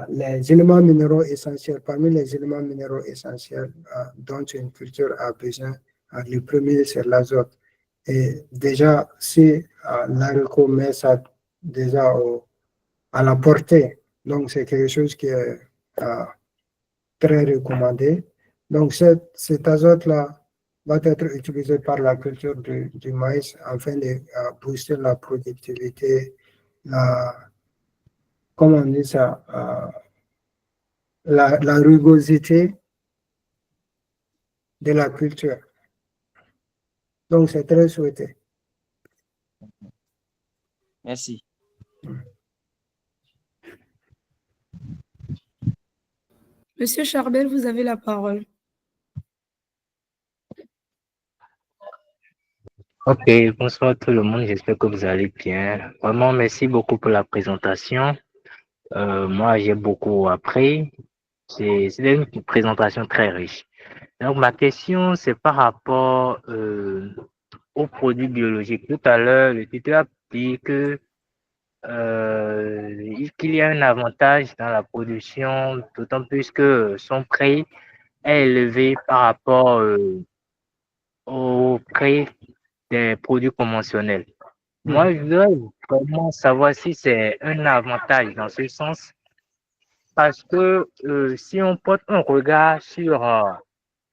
les éléments minéraux essentiels. Parmi les éléments minéraux essentiels dont une culture a besoin, le premier, c'est l'azote. Et déjà, si l'haricot met ça déjà à la portée, donc c'est quelque chose qui est très recommandé. Donc cet azote-là va être utilisé par la culture du maïs afin de booster la productivité, comment on dit ça, la rugosité de la culture. Donc c'est très souhaité. Merci. Monsieur Charbel, vous avez la parole. Ok, bonsoir tout le monde, j'espère que vous allez bien. Vraiment, merci beaucoup pour la présentation. Moi, j'ai beaucoup appris. C'est une présentation très riche. Donc, ma question, c'est par rapport aux produits biologiques. Tout à l'heure, le tuteur a dit que qu'il y a un avantage dans la production, d'autant plus que son prix est élevé par rapport au prix des produits conventionnels. Moi, je voudrais vraiment savoir si c'est un avantage dans ce sens, parce que si on porte un regard sur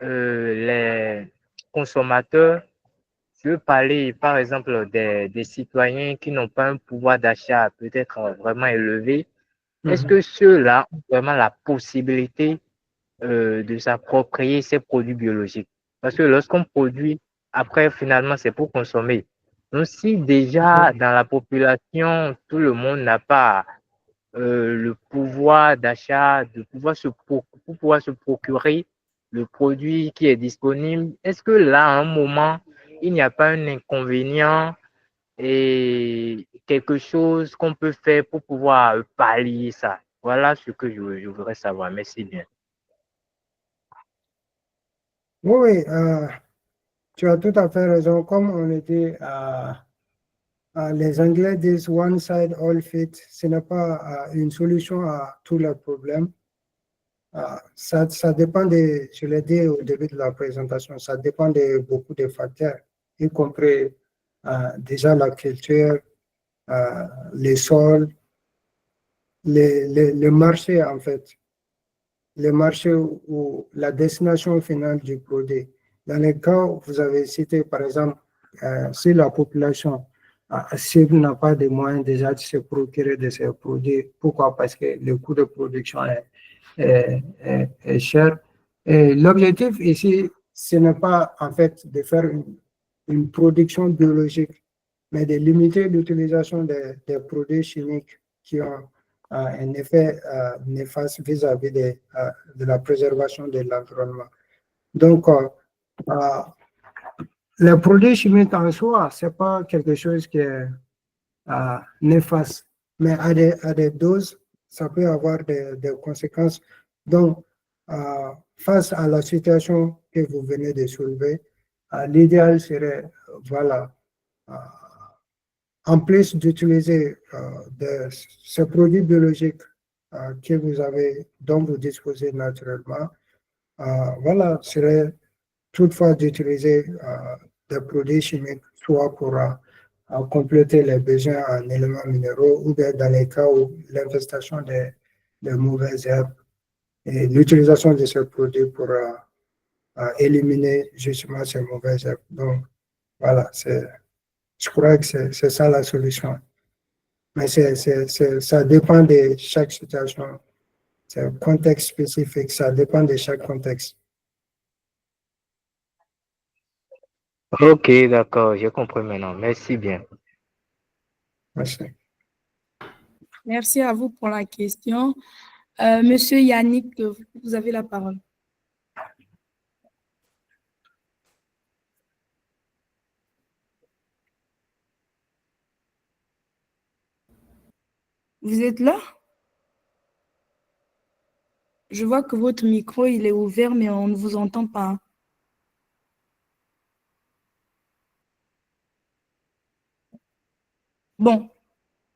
les consommateurs, je veux parler par exemple des citoyens qui n'ont pas un pouvoir d'achat peut-être vraiment élevé. Est-ce que ceux-là ont vraiment la possibilité de s'approprier ces produits biologiques? Parce que lorsqu'on produit, après finalement c'est pour consommer. Donc si déjà dans la population, tout le monde n'a pas le pouvoir d'achat, pour pouvoir se procurer le produit qui est disponible, est-ce que là, à un moment, il n'y a pas un inconvénient et quelque chose qu'on peut faire pour pouvoir pallier ça? Voilà ce que je voudrais savoir. Merci bien. Oui, tu as tout à fait raison. Comme on le dit, les Anglais disent one side all fit. Ce n'est pas une solution à tous les problèmes. Ça dépend de, je l'ai dit au début de la présentation, ça dépend de beaucoup de facteurs, y compris déjà la culture, les sols, le marché en fait, le marché ou la destination finale du produit. Dans le cas où vous avez cité, par exemple, si la population s'il n'a pas de moyens déjà de se procurer de ces produits. Pourquoi? Parce que le coût de production est cher. Et l'objectif ici, ce n'est pas en fait de faire une production biologique, mais de limiter l'utilisation des produits chimiques qui ont un effet néfaste vis-à-vis de la préservation de l'environnement. Donc, les produits chimiques en soi, ce n'est pas quelque chose qui est néfaste, mais à des doses, ça peut avoir des conséquences. Donc, face à la situation que vous venez de soulever, l'idéal serait, voilà, en plus d'utiliser ces produits biologiques que vous avez, dont vous disposez naturellement, voilà, serait toutefois d'utiliser des produits chimiques, soit pour compléter les besoins en éléments minéraux ou bien dans les cas où l'investation des mauvaises herbes et l'utilisation de ces produits pour éliminer justement ces mauvaises herbes. Donc, voilà, je crois que c'est ça la solution. Mais ça dépend de chaque situation. C'est un contexte spécifique, ça dépend de chaque contexte. Ok, d'accord, je comprends maintenant. Merci bien. Merci. Merci à vous pour la question. Monsieur Yannick, vous avez la parole. Vous êtes là? Je vois que votre micro, il est ouvert, mais on ne vous entend pas. Bon,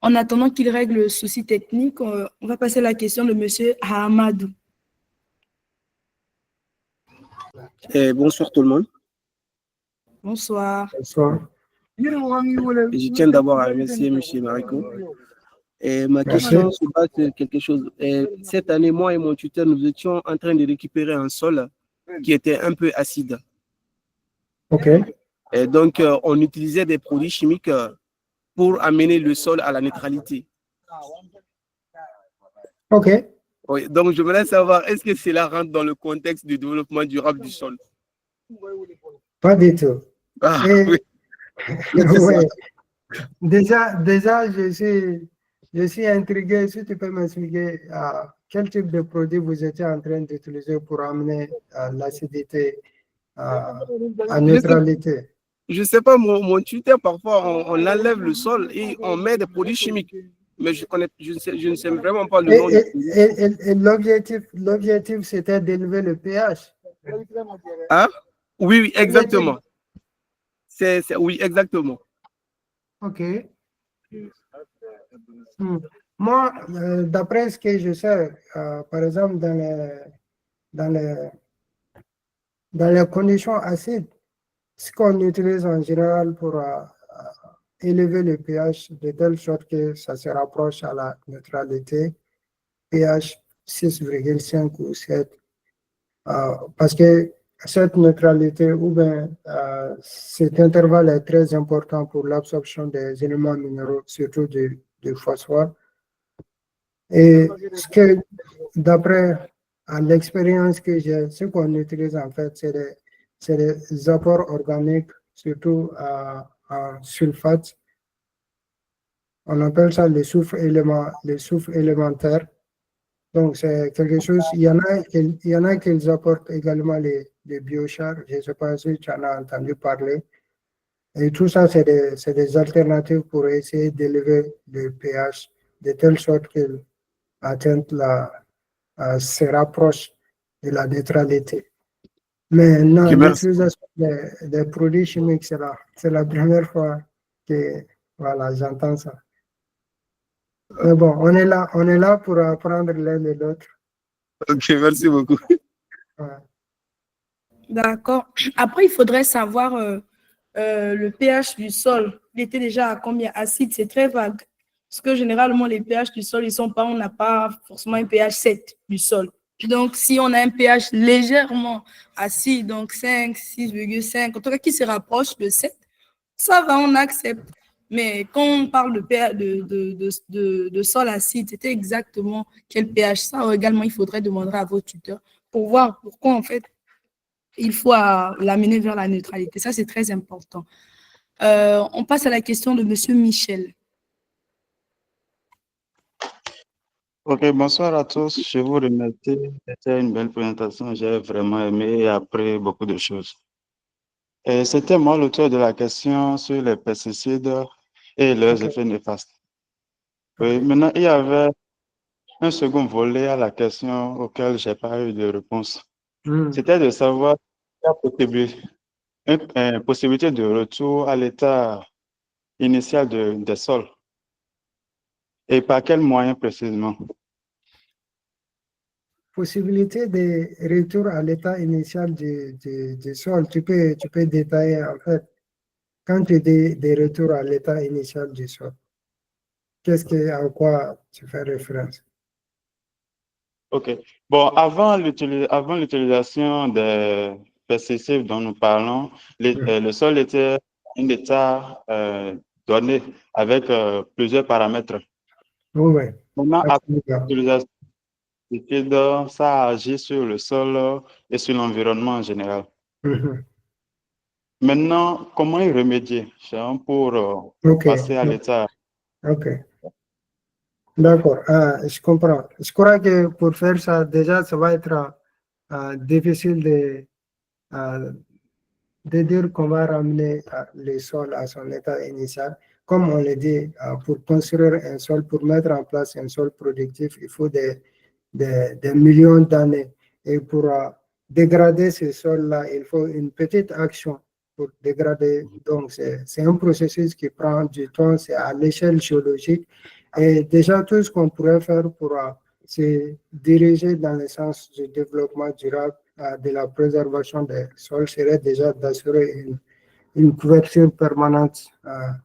en attendant qu'il règle le souci technique, on va passer à la question de monsieur Hamadou. Bonsoir tout le monde. Bonsoir. Bonsoir. Je tiens d'abord à remercier M. Mariko. Et ma question se base sur quelque chose. Cette année, moi et mon tuteur, nous étions en train de récupérer un sol qui était un peu acide. OK. Et donc, on utilisait des produits chimiques pour amener le sol à la neutralité. OK. Oui, donc, je voudrais savoir, est-ce que cela rentre dans le contexte du développement durable du sol? Pas du tout. Ah, Et, oui. ouais. Déjà, je suis intrigué. Si tu peux m'expliquer quel type de produit vous étiez en train d'utiliser pour amener l'acidité à neutralité. Je ne sais pas, mon tuteur, parfois, on enlève le sol et on met des produits chimiques. Mais je ne sais vraiment pas le nom. Et l'objectif, c'était d'élever le pH. Hein? Oui, exactement. Oui, exactement. OK. Moi, d'après ce que je sais, par exemple, dans les conditions acides, ce qu'on utilise en général pour élever le pH de telle sorte que ça se rapproche à la neutralité, pH 6,5 ou 7, parce que cette neutralité ou bien cet intervalle est très important pour l'absorption des éléments minéraux, surtout du phosphore. Et ce que, d'après l'expérience que j'ai, ce qu'on utilise en fait, c'est des apports organiques, surtout en sulfate. On appelle ça les soufres élémentaires. Donc, c'est quelque chose, il y en a qui apportent également les biochars. Je ne sais pas si tu en as entendu parler. Et tout ça, c'est des alternatives pour essayer d'élever le pH de telle sorte qu'il atteigne se rapproche de la neutralité. Mais non, l'utilisation des produits chimiques, c'est la première fois que voilà, j'entends ça. Mais bon, on est là pour apprendre l'un et l'autre. Ok, merci beaucoup. Ouais. D'accord. Après, il faudrait savoir le pH du sol. Il était déjà à combien? Acide, c'est très vague. Parce que généralement, les pH du sol, on n'a pas forcément un pH 7 du sol. Donc, si on a un pH légèrement acide, donc 5, 6,5, en tout cas qui se rapproche de 7, ça va, on accepte. Mais quand on parle de sol acide, c'était exactement quel pH. Ça également, il faudrait demander à votre tuteur pour voir pourquoi, en fait, il faut l'amener vers la neutralité. Ça, c'est très important. On passe à la question de Monsieur Michel. Ok, bonsoir à tous. Je vous remercie. C'était une belle présentation. J'ai vraiment aimé et appris beaucoup de choses. Et c'était moi l'auteur de la question sur les pesticides et leurs effets néfastes. Oui, maintenant, il y avait un second volet à la question auquel je n'ai pas eu de réponse. C'était de savoir la possibilité de retour à l'état initial des sols et par quels moyens précisément. Possibilité de retour à l'état initial du sol, tu peux détailler en fait, quand tu dis de retour à l'état initial du sol, à quoi tu fais référence? Ok. Bon, avant l'utilisation des pesticides dont nous parlons, le sol était un état donné avec plusieurs paramètres. Oui. Maintenant, après l'utilisation des pesticides, ça agit sur le sol et sur l'environnement en général. Maintenant, comment y remédier pour passer à l'état? Ok. D'accord, je comprends. Je crois que pour faire ça, déjà, ça va être difficile de dire qu'on va ramener le sol à son état initial. Comme on l'a dit, pour construire un sol, pour mettre en place un sol productif, il faut des millions d'années. Et pour dégrader ce sol-là, il faut une petite action pour dégrader. Donc, c'est un processus qui prend du temps, c'est à l'échelle géologique. Et déjà, tout ce qu'on pourrait faire pour se diriger dans le sens du développement durable, de la préservation des sols, serait déjà d'assurer une couverture permanente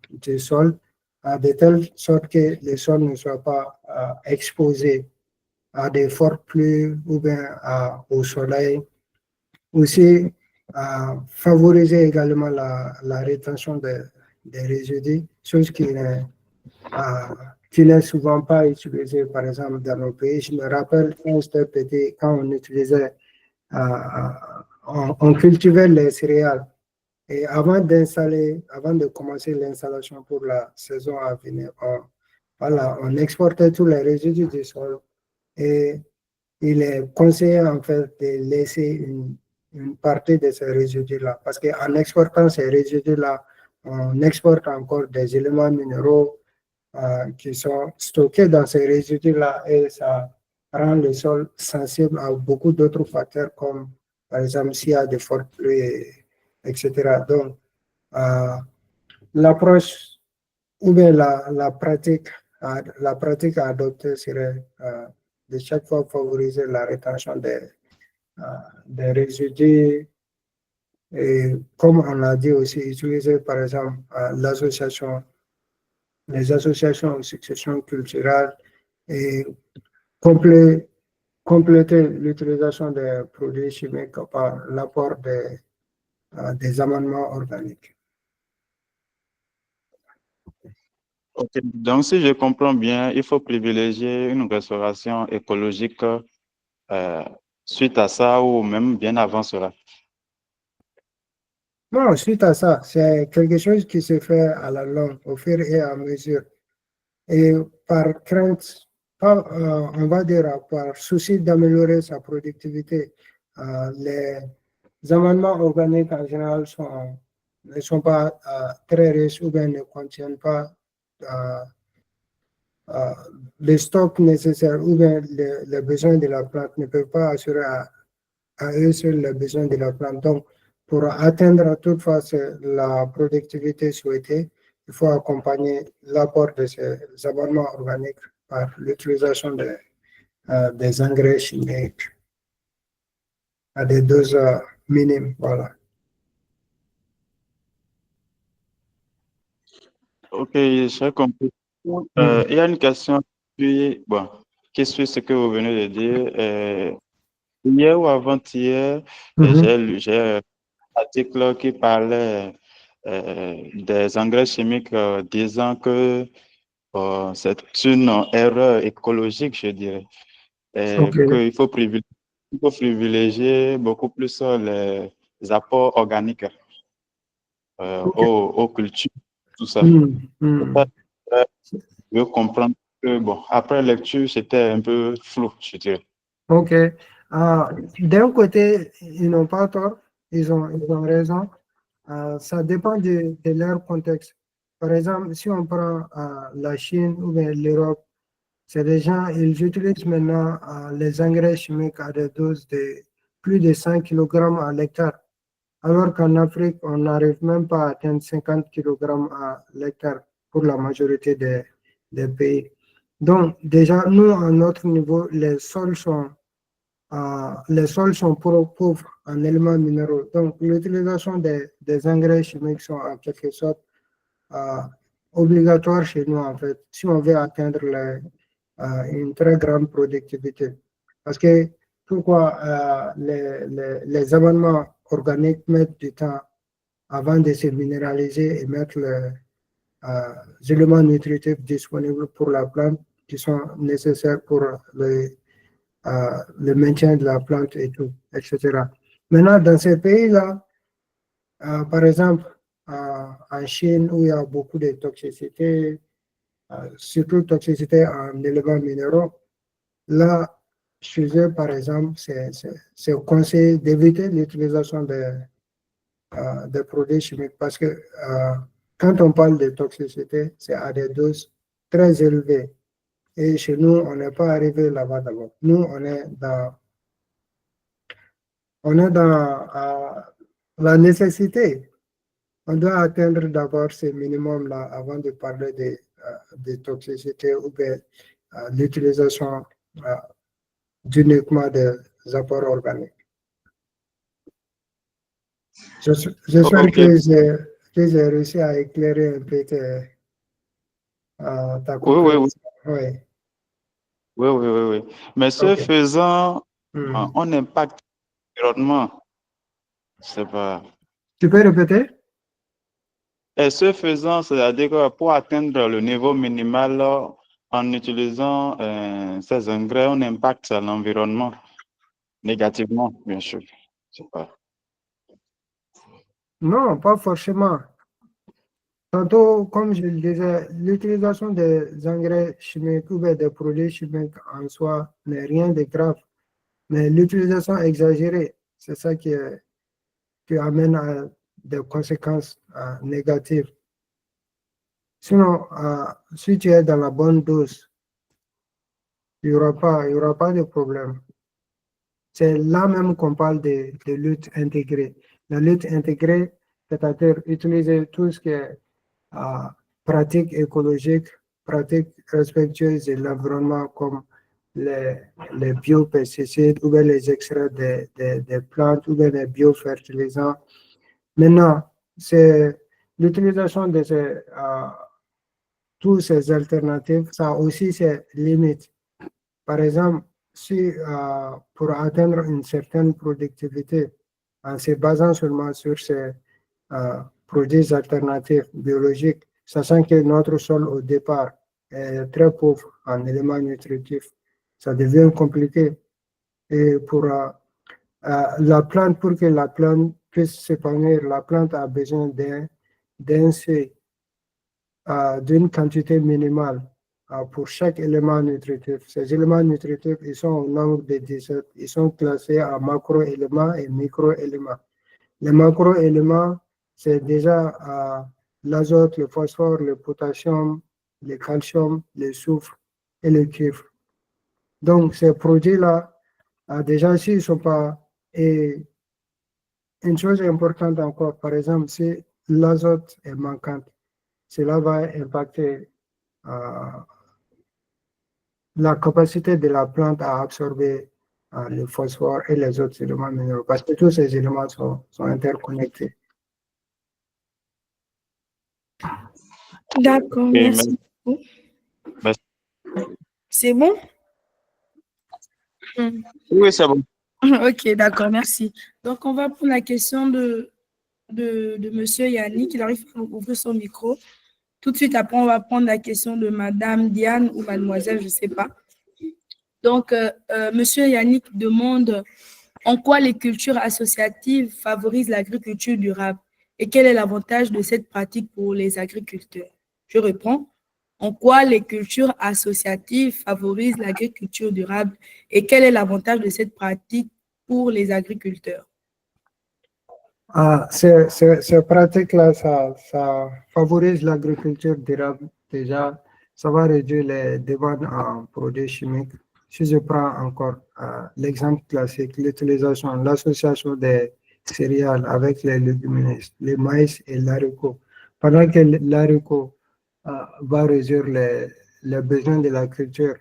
du sol, de telle sorte que les sols ne soient pas exposés à des fortes pluies ou bien au soleil. Aussi, favoriser également la rétention des résidus, chose qui n'est souvent pas utilisée, par exemple, dans nos pays. Je me rappelle quand j'étais petit, quand on utilisait, on cultivait les céréales. Et avant de commencer l'installation pour la saison à venir, on exportait tous les résidus du sol. Et il est conseillé en fait de laisser une partie de ces résidus-là. Parce qu'en exportant ces résidus-là, on exporte encore des éléments minéraux qui sont stockés dans ces résidus-là et ça rend le sol sensible à beaucoup d'autres facteurs comme par exemple s'il y a de fortes pluies, etc. Donc, l'approche ou bien la pratique à adopter serait de chaque fois favoriser la rétention des résidus et comme on l'a dit aussi, utiliser par exemple les associations de succession culturelle et compléter l'utilisation des produits chimiques par l'apport des amendements organiques. Okay. Donc, si je comprends bien, il faut privilégier une restauration écologique suite à ça ou même bien avant cela. Non, suite à ça, c'est quelque chose qui se fait à la longue, au fur et à mesure. Et par crainte, on va dire par souci d'améliorer sa productivité, les amendements organiques en général ne sont pas très riches ou bien ne contiennent pas les stocks nécessaires ou bien les besoins de la plante ne peuvent pas assurer à eux seuls les besoins de la plante. Donc, pour atteindre toutefois la productivité souhaitée, il faut accompagner l'apport de ces amendements organiques par l'utilisation des engrais chimiques à des doses minimes. Voilà. Ok, j'ai compris. Il y a une question qui suit ce que vous venez de dire. Hier ou avant-hier, j'ai lu un article qui parlait des engrais chimiques disant que c'est une erreur écologique, je dirais, et qu'il faut privilégier beaucoup plus les apports organiques aux cultures, tout ça. Je veux comprendre que, bon, après lecture, c'était un peu flou, je dirais. Ok. D'un côté, ils n'ont pas tort, ils ont raison. Ça dépend de leur contexte. Par exemple, si on prend la Chine ou bien l'Europe, c'est des gens, ils utilisent maintenant les engrais chimiques à des doses de plus de 100 kg à l'hectare. Alors qu'en Afrique, on n'arrive même pas à atteindre 50 kg à l'hectare pour la majorité des pays. Donc, déjà, nous, à notre niveau, les sols sont pauvres en éléments minéraux. Donc, l'utilisation des engrais chimiques sont en quelque sorte obligatoires chez nous, en fait, si on veut atteindre une très grande productivité. Parce que pourquoi les amendements organiques mettent du temps avant de se minéraliser et mettre les éléments nutritifs disponibles pour la plante qui sont nécessaires pour le maintien de la plante et tout, etc. Maintenant, dans ces pays-là, par exemple, en Chine, où il y a beaucoup de toxicité, surtout toxicité en éléments minéraux, là, chez eux, par exemple, c'est conseillé d'éviter l'utilisation des produits chimiques parce que quand on parle de toxicité, c'est à des doses très élevées. Et chez nous, on n'est pas arrivé là-bas d'abord. Nous, on est dans la nécessité. On doit atteindre d'abord ces minimums-là avant de parler de toxicité ou de l'utilisation uniquement des apports organiques. J'espère que j'ai réussi à éclairer un peu ta compréhension. Oui. Mais ce faisant, on impacte l'environnement. C'est pas... Tu peux répéter? Et ce faisant, c'est-à-dire que pour atteindre le niveau minimal, en utilisant ces engrais, on impacte l'environnement négativement, bien sûr. C'est pas... Non, pas forcément. Tantôt, comme je le disais, l'utilisation des engrais chimiques ou des produits chimiques en soi n'est rien de grave. Mais l'utilisation exagérée, c'est ça qui amène à des conséquences négatives. Sinon, si tu es dans la bonne dose, il n'y aura pas de problème. C'est là même qu'on parle de lutte intégrée. La lutte intégrée, c'est-à-dire utiliser tout ce qui est pratique écologique, pratique respectueuse de l'environnement comme les biopesticides ou bien les extraits des plantes ou bien les biofertilisants. Maintenant, c'est l'utilisation de toutes ces alternatives, ça a aussi ses limites. Par exemple, si pour atteindre une certaine productivité, en se basant seulement sur ces produits alternatifs biologiques, sachant que notre sol au départ est très pauvre en éléments nutritifs, ça devient compliqué. Et pour la plante, pour que la plante puisse s'épanouir, la plante a besoin d'un seuil, d'une quantité minimale pour chaque élément nutritif. Ces éléments nutritifs, ils sont au nombre de 17. Ils sont classés en macro-éléments et micro-éléments. Les macro-éléments, c'est déjà l'azote, le phosphore, le potassium, le calcium, le soufre et le cuivre. Donc, ces produits-là, déjà, s'ils ne sont pas... Et une chose importante encore, par exemple, si l'azote est manquant, cela va impacter la capacité de la plante à absorber le phosphore et les autres éléments minéraux, parce que tous ces éléments sont interconnectés. D'accord, merci beaucoup. C'est bon? Oui, c'est bon. Ok, d'accord, merci. Donc, on va pour la question de de Monsieur Yannick. Il arrive à ouvrir son micro. Tout de suite, après, on va prendre la question de Madame Diane ou Mademoiselle, je ne sais pas. Donc, Monsieur Yannick demande en quoi les cultures associatives favorisent l'agriculture durable et quel est l'avantage de cette pratique pour les agriculteurs. Je réponds. En quoi les cultures associatives favorisent l'agriculture durable et quel est l'avantage de cette pratique pour les agriculteurs? Ces pratiques-là, ça favorise l'agriculture durable. Déjà, ça va réduire les demandes en produits chimiques. Si je prends encore l'exemple classique, l'utilisation, l'association des céréales avec les légumineuses, les maïs et l'haricot. Pendant que l'haricot va réduire les besoins de la culture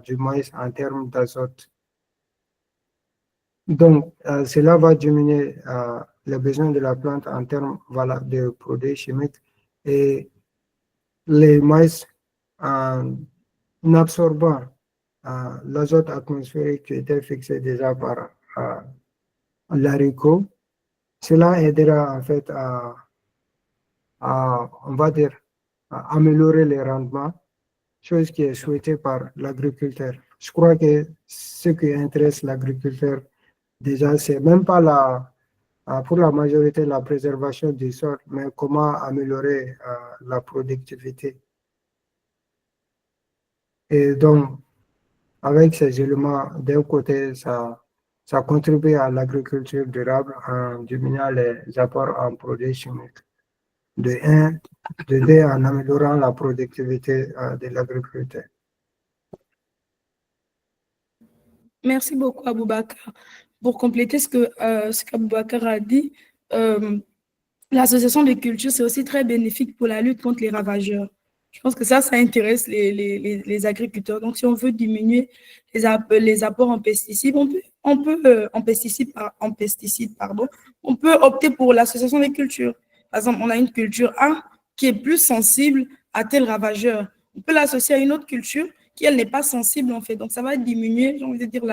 du maïs en termes d'azote. Donc, cela va diminuer les besoins de la plante en termes de produits chimiques et les maïs en absorbant l'azote atmosphérique qui était fixé déjà par l'haricot. Cela aidera en fait on va dire, à améliorer les rendements, chose qui est souhaitée par l'agriculteur. Je crois que ce qui intéresse l'agriculteur, déjà, c'est même pas pour la majorité la préservation du sol, mais comment améliorer la productivité. Et donc, avec ces éléments, d'un côté, ça contribue à l'agriculture durable en diminuant les apports en produits chimiques. De deux, en améliorant la productivité de l'agriculture. Merci beaucoup, Aboubakar. Pour compléter ce qu'Aboubacar a dit, l'association des cultures, c'est aussi très bénéfique pour la lutte contre les ravageurs. Je pense que ça intéresse les agriculteurs. Donc, si on veut diminuer les apports en pesticides, on peut opter pour l'association des cultures. Par exemple, on a une culture A qui est plus sensible à tel ravageur. On peut l'associer à une autre culture qui, elle, n'est pas sensible, en fait. Donc, ça va diminuer, j'ai envie de dire,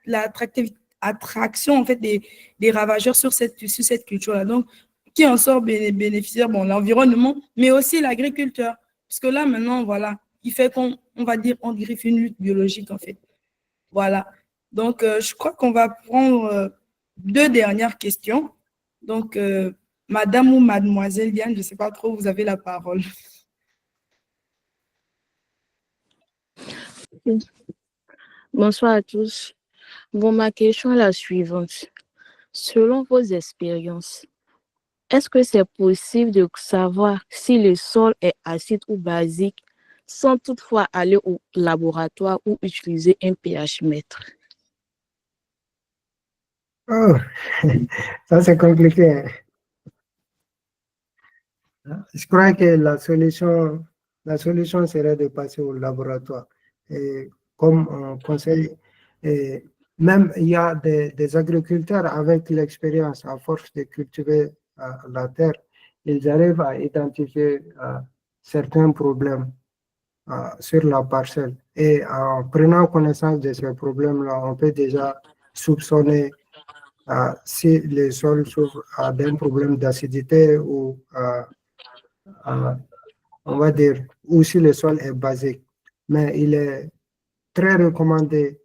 l'attraction, en fait, des ravageurs sur cette culture-là. Donc, qui en sort bénéficiaire? Bon, l'environnement, mais aussi l'agriculteur. Parce que là, maintenant, voilà, il fait qu'on va dire, on griffe une lutte biologique, en fait. Voilà. Donc, je crois qu'on va prendre deux dernières questions. Donc, Madame ou Mademoiselle Diane, je ne sais pas trop, vous avez la parole. Bonsoir à tous. Bon, ma question est la suivante. Selon vos expériences, est-ce que c'est possible de savoir si le sol est acide ou basique sans toutefois aller au laboratoire ou utiliser un pH-mètre? Oh, ça c'est compliqué. Je crois que la solution serait de passer au laboratoire. Et comme on conseille, même il y a des agriculteurs avec l'expérience, à force de cultiver la terre, ils arrivent à identifier certains problèmes sur la parcelle. Et en prenant connaissance de ces problèmes-là, on peut déjà soupçonner si les sols souffrent d'un problème d'acidité ou on va dire, ou si le sol est basique. Mais il est très recommandé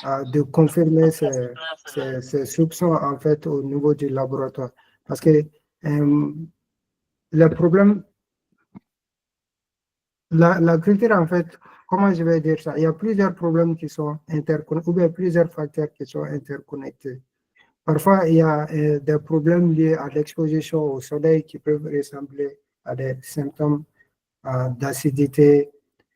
de confirmer ces soupçons en fait au niveau du laboratoire. Parce que le problème, la culture en fait, comment je vais dire ça? Il y a plusieurs problèmes qui sont interconnectés, ou bien plusieurs facteurs qui sont interconnectés. Parfois, il y a des problèmes liés à l'exposition au soleil qui peuvent ressembler à des symptômes d'acidité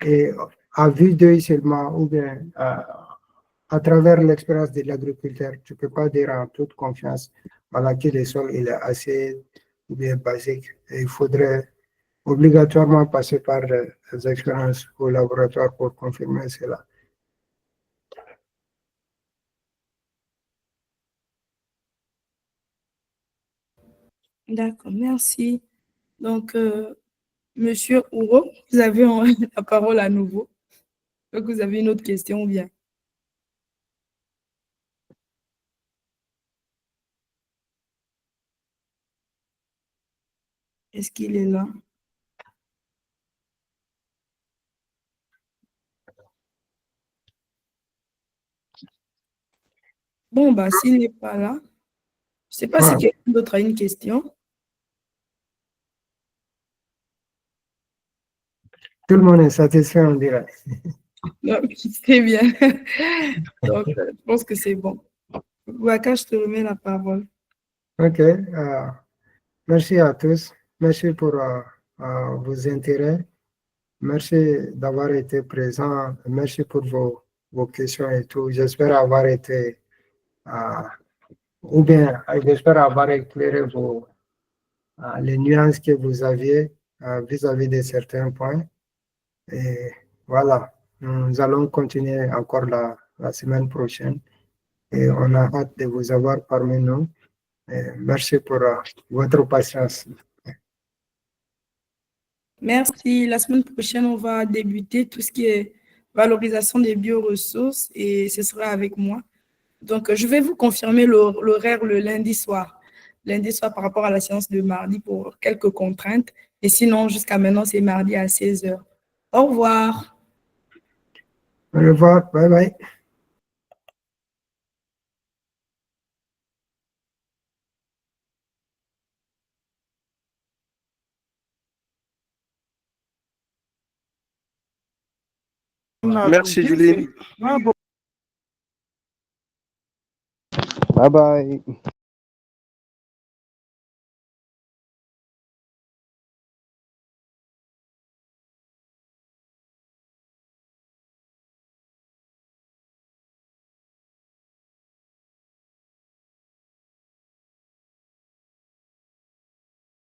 et à vue d'œil seulement ou bien à travers l'expérience de l'agriculteur. Tu ne peux pas dire en toute confiance voilà, que le sol il est assez ou bien basique. Et il faudrait obligatoirement passer par des expériences au laboratoire pour confirmer cela. D'accord, merci. Donc, Monsieur Ouro, vous avez la parole à nouveau. Donc, vous avez une autre question ou bien? Est-ce qu'il est là? Bon, bah, s'il n'est pas là, je ne sais pas si quelqu'un d'autre a une question. Tout le monde est satisfait, on dirait. C'est bien. Donc, je pense que c'est bon. Waka, je te remets la parole. OK. Merci à tous. Merci pour vos intérêts. Merci d'avoir été présent. Merci pour vos questions et tout. J'espère avoir été, ou bien, j'espère avoir éclairé les nuances que vous aviez vis-à-vis de certains points. Et voilà, nous allons continuer encore la semaine prochaine. Et on a hâte de vous avoir parmi nous. Et merci pour votre patience. Merci. La semaine prochaine, on va débuter tout ce qui est valorisation des bioressources et ce sera avec moi. Donc, je vais vous confirmer l'horaire le lundi soir. Lundi soir par rapport à la séance de mardi pour quelques contraintes. Et sinon, jusqu'à maintenant, c'est mardi à 16h. Au revoir. Au revoir. Bye bye. Merci, Julie. Bye bye.